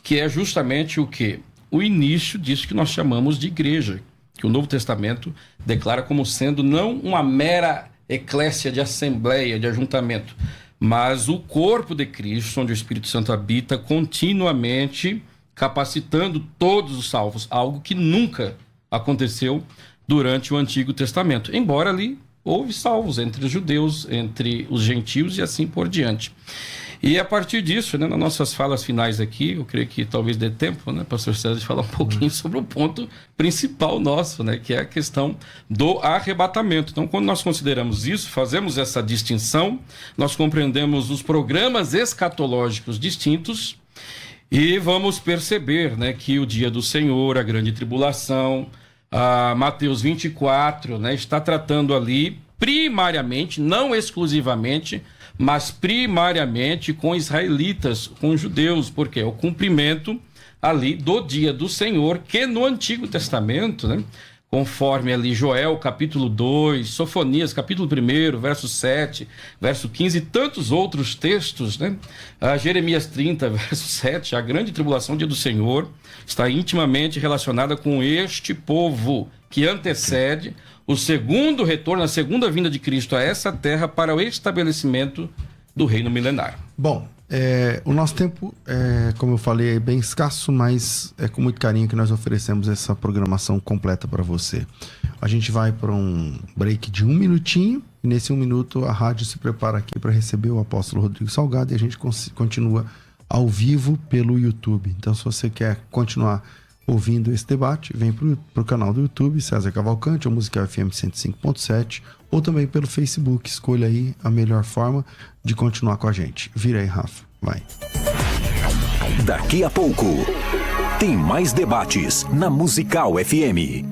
que é justamente o quê? O início disso que nós chamamos de igreja, que o Novo Testamento declara como sendo não uma mera eclésia de assembleia, de ajuntamento, mas o corpo de Cristo, onde o Espírito Santo habita continuamente, capacitando todos os salvos, algo que nunca aconteceu durante o Antigo Testamento, embora ali houve salvos entre os judeus, entre os gentios e assim por diante. E a partir disso, né, nas nossas falas finais aqui, eu creio que talvez dê tempo, né, pastor César, de falar um pouquinho sobre o ponto principal nosso, né, que é a questão do arrebatamento. Então, quando nós consideramos isso, fazemos essa distinção, nós compreendemos os programas escatológicos distintos e vamos perceber, né, que o dia do Senhor, a grande tribulação, Mateus 24, né, está tratando ali primariamente, não exclusivamente, mas primariamente com israelitas, com judeus, porque é o cumprimento ali do dia do Senhor, que no Antigo Testamento, né, conforme ali Joel, capítulo 2, Sofonias, capítulo 1, verso 7, verso 15 e tantos outros textos, né? Jeremias 30, verso 7, a grande tribulação, dia do Senhor, está intimamente relacionada com este povo que antecede o segundo retorno, a segunda vinda de Cristo a essa terra para o estabelecimento do reino milenar. Bom, o nosso tempo, como eu falei, é bem escasso, mas é com muito carinho que nós oferecemos essa programação completa para você. A gente vai para um break de 1 minutinho, e nesse 1 minuto a rádio se prepara aqui para receber o apóstolo Rodrigo Salgado e a gente continua ao vivo pelo YouTube. Então, se você quer continuar ouvindo esse debate, vem para o canal do YouTube, César Cavalcante, ou Musical FM 105.7, ou também pelo Facebook. Escolha aí a melhor forma de continuar com a gente. Vira aí, Rafa. Vai. Daqui a pouco, tem mais debates na Musical FM.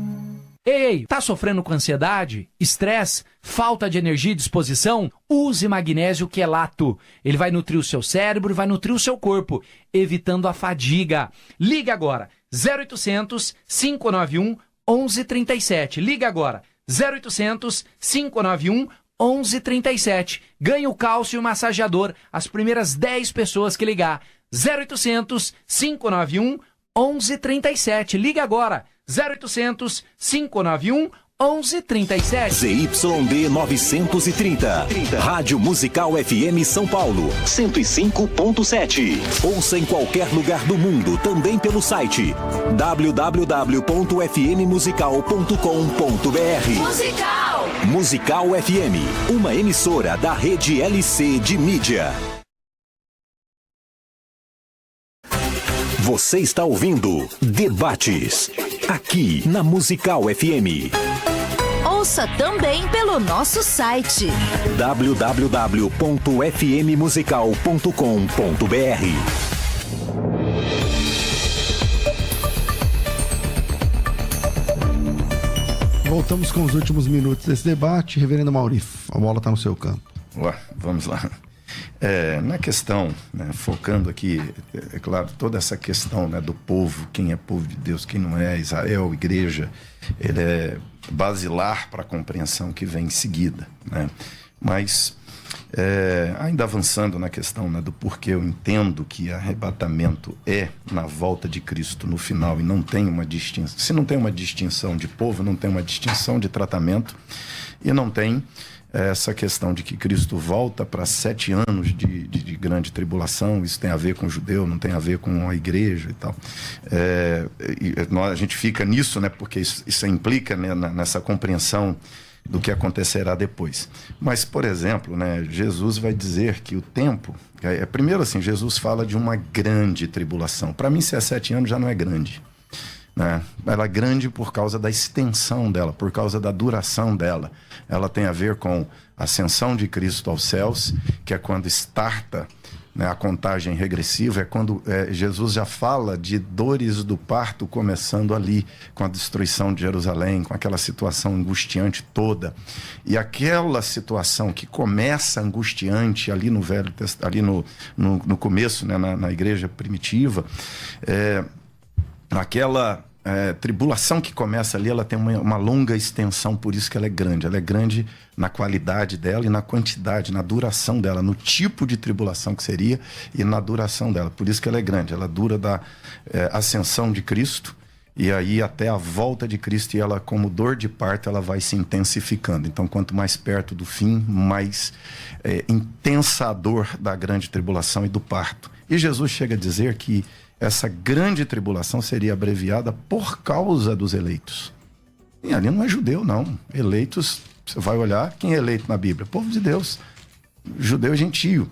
Ei, tá sofrendo com ansiedade, estresse, falta de energia e disposição? Use magnésio quelato. Ele vai nutrir o seu cérebro e vai nutrir o seu corpo, evitando a fadiga. Liga agora, 0800 591 1137. Liga agora, 0800 591 1137. Ganhe o cálcio massageador as primeiras 10 pessoas que ligar. 0800 591 1137. Liga agora. 0800 591 1137. ZYD 930. Rádio Musical FM São Paulo, 105.7. Ouça em qualquer lugar do mundo, também pelo site www.fmmusical.com.br. Musical FM, uma emissora da rede LC de mídia. Você está ouvindo Debates, aqui na Musical FM. Ouça também pelo nosso site www.fmmusical.com.br. Voltamos com os últimos minutos desse debate. Reverendo Mauri, a bola está no seu campo. Vamos lá. Na questão, né, focando aqui, é claro, toda essa questão, né, do povo, quem é povo de Deus, quem não é, Israel, igreja, ele é basilar para a compreensão que vem em seguida, né? Mas, ainda avançando na questão, né, do porquê eu entendo que arrebatamento é na volta de Cristo no final e não tem uma distinção. Se não tem uma distinção de povo, não tem uma distinção de tratamento e não tem essa questão de que Cristo volta para 7 anos de grande tribulação. Isso tem a ver com o judeu, não tem a ver com a igreja e tal. A gente fica nisso, né, porque isso implica, né, nessa compreensão do que acontecerá depois. Mas, por exemplo, né, Jesus vai dizer que o tempo... primeiro assim, Jesus fala de uma grande tribulação. Para mim, se é 7 anos, já não é grande, né? Ela é grande por causa da extensão dela, por causa da duração dela. Ela tem a ver com a ascensão de Cristo aos céus, que é quando starta, né, a contagem regressiva, é quando Jesus já fala de dores do parto começando ali, com a destruição de Jerusalém, com aquela situação angustiante toda. E aquela situação que começa angustiante ali no Velho Testamento, ali no começo, né, na igreja primitiva, aquela tribulação que começa ali, ela tem uma longa extensão, por isso que ela é grande. Ela é grande na qualidade dela e na quantidade, na duração dela, no tipo de tribulação que seria e na duração dela. Por isso que ela é grande. Ela dura da ascensão de Cristo e aí até a volta de Cristo, e ela, como dor de parto, ela vai se intensificando. Então, quanto mais perto do fim, mais intensa a dor da grande tribulação e do parto. E Jesus chega a dizer que essa grande tribulação seria abreviada por causa dos eleitos. E ali não é judeu, não. Eleitos, você vai olhar, quem é eleito na Bíblia? Povo de Deus. Judeu e gentio.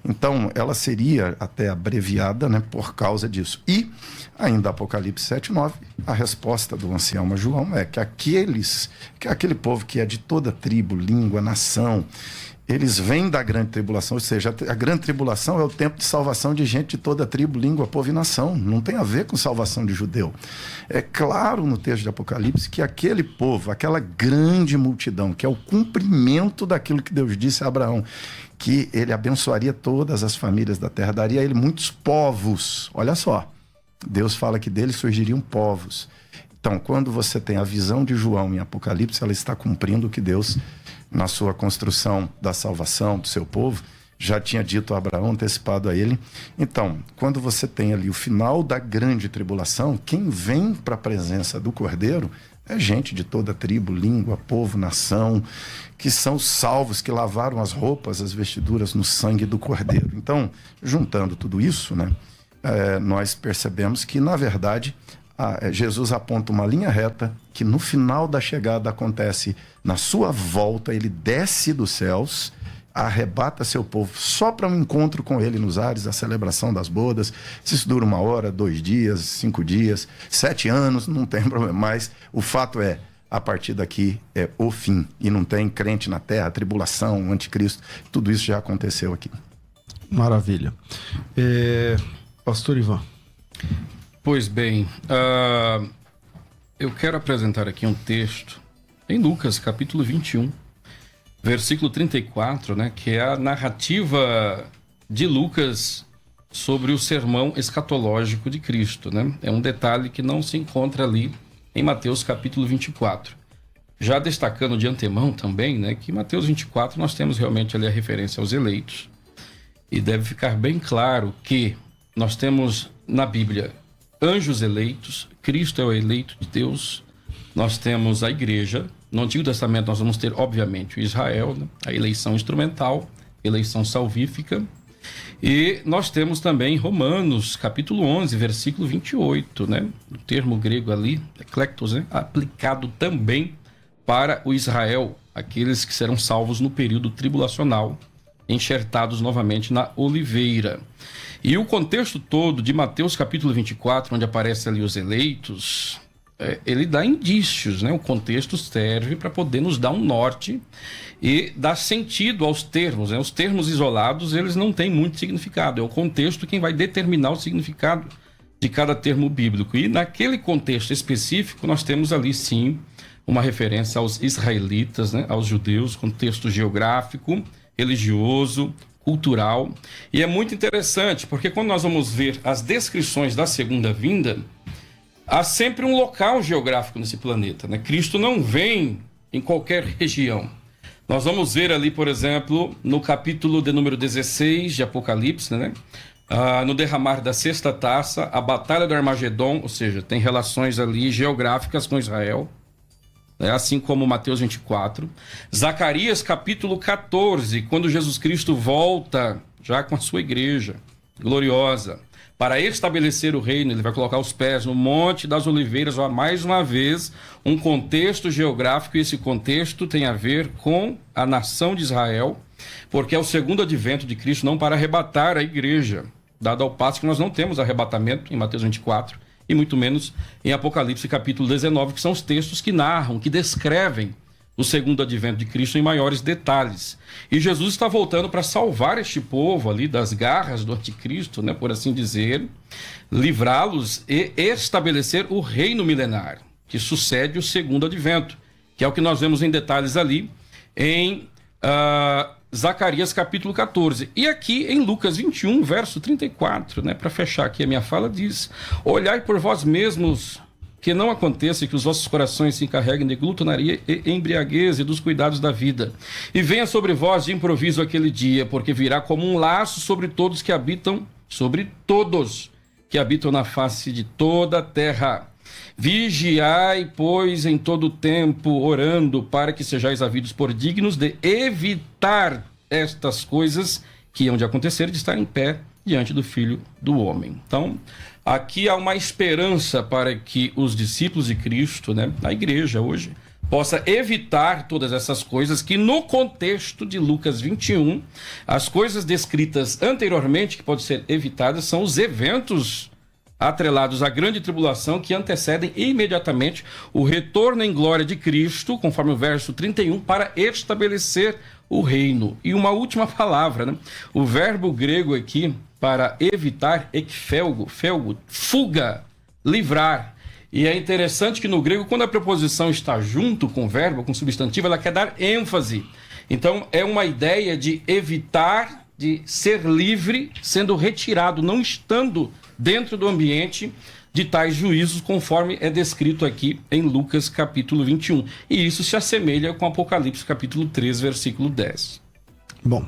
Então, ela seria até abreviada, né, por causa disso. E, ainda Apocalipse 7:9, a resposta do ancião João é que aquele povo que é de toda tribo, língua, nação, eles vêm da grande tribulação, ou seja, a grande tribulação é o tempo de salvação de gente de toda tribo, língua, povo e nação. Não tem a ver com salvação de judeu. É claro no texto de Apocalipse que aquele povo, aquela grande multidão, que é o cumprimento daquilo que Deus disse a Abraão, que ele abençoaria todas as famílias da terra, daria a ele muitos povos. Olha só, Deus fala que dele surgiriam povos. Então, quando você tem a visão de João em Apocalipse, ela está cumprindo o que Deus, na sua construção da salvação do seu povo, já tinha dito a Abraão, antecipado a ele. Então, quando você tem ali o final da grande tribulação, quem vem para a presença do Cordeiro é gente de toda tribo, língua, povo, nação, que são salvos, que lavaram as roupas, as vestiduras no sangue do Cordeiro. Então, juntando tudo isso, né, nós percebemos que, na verdade, Jesus aponta uma linha reta que no final da chegada acontece na sua volta, ele desce dos céus, arrebata seu povo só para um encontro com ele nos ares, a celebração das bodas. Se isso dura 1 hora, 2 dias, 5 dias, 7 anos, não tem problema. Mas o fato é, a partir daqui é o fim. E não tem crente na terra, tribulação, anticristo, tudo isso já aconteceu aqui. Maravilha. Pastor Ivan. Pois bem, eu quero apresentar aqui um texto em Lucas, capítulo 21, versículo 34, né, que é a narrativa de Lucas sobre o sermão escatológico de Cristo, né? É um detalhe que não se encontra ali em Mateus, capítulo 24. Já destacando de antemão também, né, que em Mateus 24 nós temos realmente ali a referência aos eleitos, e deve ficar bem claro que nós temos na Bíblia anjos eleitos, Cristo é o eleito de Deus, nós temos a igreja. No Antigo Testamento nós vamos ter, obviamente, o Israel, né? A eleição instrumental, eleição salvífica, e nós temos também Romanos, capítulo 11, versículo 28, né? O termo grego ali, eklektos, né? Aplicado também para o Israel, aqueles que serão salvos no período tribulacional, enxertados novamente na oliveira. E o contexto todo de Mateus capítulo 24, onde aparecem ali os eleitos, ele dá indícios, né? O contexto serve para poder nos dar um norte e dar sentido aos termos, né? Os termos isolados, eles não têm muito significado. É o contexto quem vai determinar o significado de cada termo bíblico. E naquele contexto específico, nós temos ali, sim, uma referência aos israelitas, né? Aos judeus, contexto geográfico, religioso, cultural. E é muito interessante, porque quando nós vamos ver as descrições da segunda vinda, há sempre um local geográfico nesse planeta, né? Cristo não vem em qualquer região. Nós vamos ver ali, por exemplo, no capítulo de número 16 de Apocalipse, né? No derramar da sexta taça, a batalha do Armagedon, ou seja, tem relações ali geográficas com Israel, né? Assim como Mateus 24. Zacarias capítulo 14, quando Jesus Cristo volta já com a sua igreja gloriosa para estabelecer o reino, ele vai colocar os pés no Monte das Oliveiras. Mais uma vez, um contexto geográfico, e esse contexto tem a ver com a nação de Israel, porque é o segundo advento de Cristo, não para arrebatar a igreja, dado ao passo que nós não temos arrebatamento em Mateus 24, e muito menos em Apocalipse capítulo 19, que são os textos que narram, que descrevem o segundo advento de Cristo em maiores detalhes. E Jesus está voltando para salvar este povo ali das garras do anticristo, né, por assim dizer, livrá-los e estabelecer o reino milenar, que sucede o segundo advento, que é o que nós vemos em detalhes ali em Zacarias capítulo 14. E aqui em Lucas 21, verso 34, né, para fechar aqui a minha fala, diz: olhai por vós mesmos, que não aconteça que os vossos corações se encarreguem de glutonaria e embriaguez e dos cuidados da vida. E venha sobre vós de improviso aquele dia, porque virá como um laço sobre todos que habitam na face de toda a terra. Vigiai, pois, em todo o tempo, orando, para que sejais havidos por dignos de evitar estas coisas que hão de acontecer, de estar em pé diante do Filho do Homem. Então, aqui há uma esperança para que os discípulos de Cristo, né, a igreja hoje, possa evitar todas essas coisas que, no contexto de Lucas 21, as coisas descritas anteriormente que podem ser evitadas são os eventos atrelados à grande tribulação que antecedem imediatamente o retorno em glória de Cristo, conforme o verso 31, para estabelecer o reino. E uma última palavra, né? O verbo grego aqui para evitar, ekfelgo, fuga, livrar. E é interessante que no grego, quando a preposição está junto com o verbo, com o substantivo, ela quer dar ênfase. Então, é uma ideia de evitar, de ser livre, sendo retirado, não estando dentro do ambiente de tais juízos, conforme é descrito aqui em Lucas capítulo 21. E isso se assemelha com Apocalipse capítulo 3, versículo 10. Bom,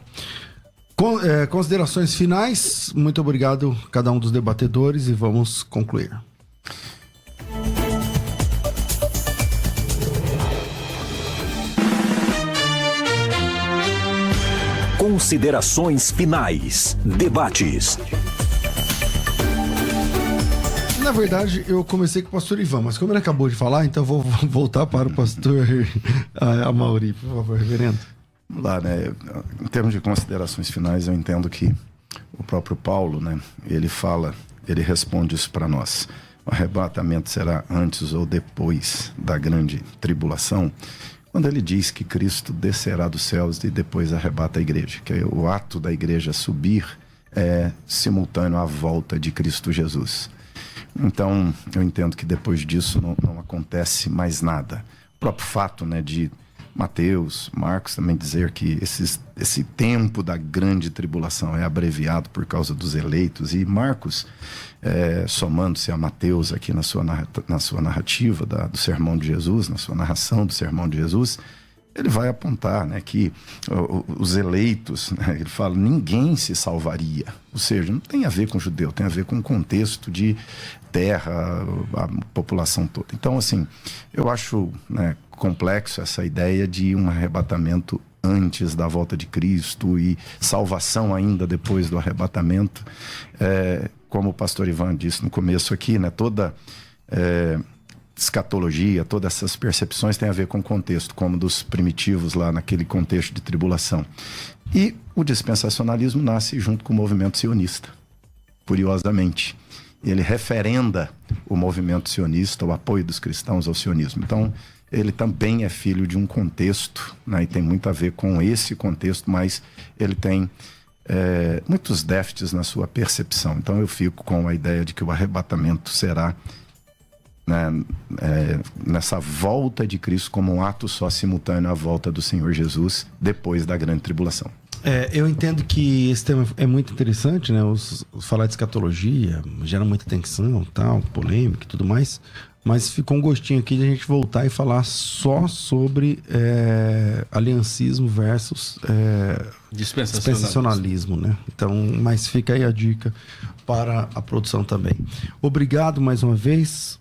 considerações finais. Muito obrigado a cada um dos debatedores e vamos concluir. Considerações finais. Debates. Na verdade, eu comecei com o pastor Ivan, mas como ele acabou de falar, então eu vou voltar para o pastor Amaury, por favor, reverendo. Vamos lá, né? Em termos de considerações finais, eu entendo que o próprio Paulo, né? Ele responde isso para nós. O arrebatamento será antes ou depois da grande tribulação, quando ele diz que Cristo descerá dos céus e depois arrebata a igreja, que o ato da igreja subir é simultâneo à volta de Cristo Jesus. Então, eu entendo que depois disso não acontece mais nada. O próprio fato, né, de Mateus, Marcos também dizer que esse tempo da grande tribulação é abreviado por causa dos eleitos, e Marcos, somando-se a Mateus aqui na sua narrativa do sermão de Jesus, na sua narração do sermão de Jesus, ele vai apontar, né, que os eleitos, né, ele fala, ninguém se salvaria. Ou seja, não tem a ver com o judeu, tem a ver com o contexto de terra, a população toda. Então, assim, eu acho, né, complexo essa ideia de um arrebatamento antes da volta de Cristo e salvação ainda depois do arrebatamento. Como o pastor Ivan disse no começo aqui, né, toda escatologia, todas essas percepções têm a ver com o contexto, como dos primitivos lá naquele contexto de tribulação. E o dispensacionalismo nasce junto com o movimento sionista, curiosamente. Ele referenda o movimento sionista, o apoio dos cristãos ao sionismo. Então, ele também é filho de um contexto, né, e tem muito a ver com esse contexto, mas ele tem muitos déficits na sua percepção. Então, eu fico com a ideia de que o arrebatamento será, né, nessa volta de Cristo como um ato só simultâneo à volta do Senhor Jesus depois da grande tribulação. Eu entendo que esse tema é muito interessante, né? Falar de escatologia gera muita tensão, tal, polêmica e tudo mais, mas ficou um gostinho aqui de a gente voltar e falar só sobre aliancismo versus dispensacionalismo, né? Então, mas fica aí a dica para a produção também. Obrigado mais uma vez.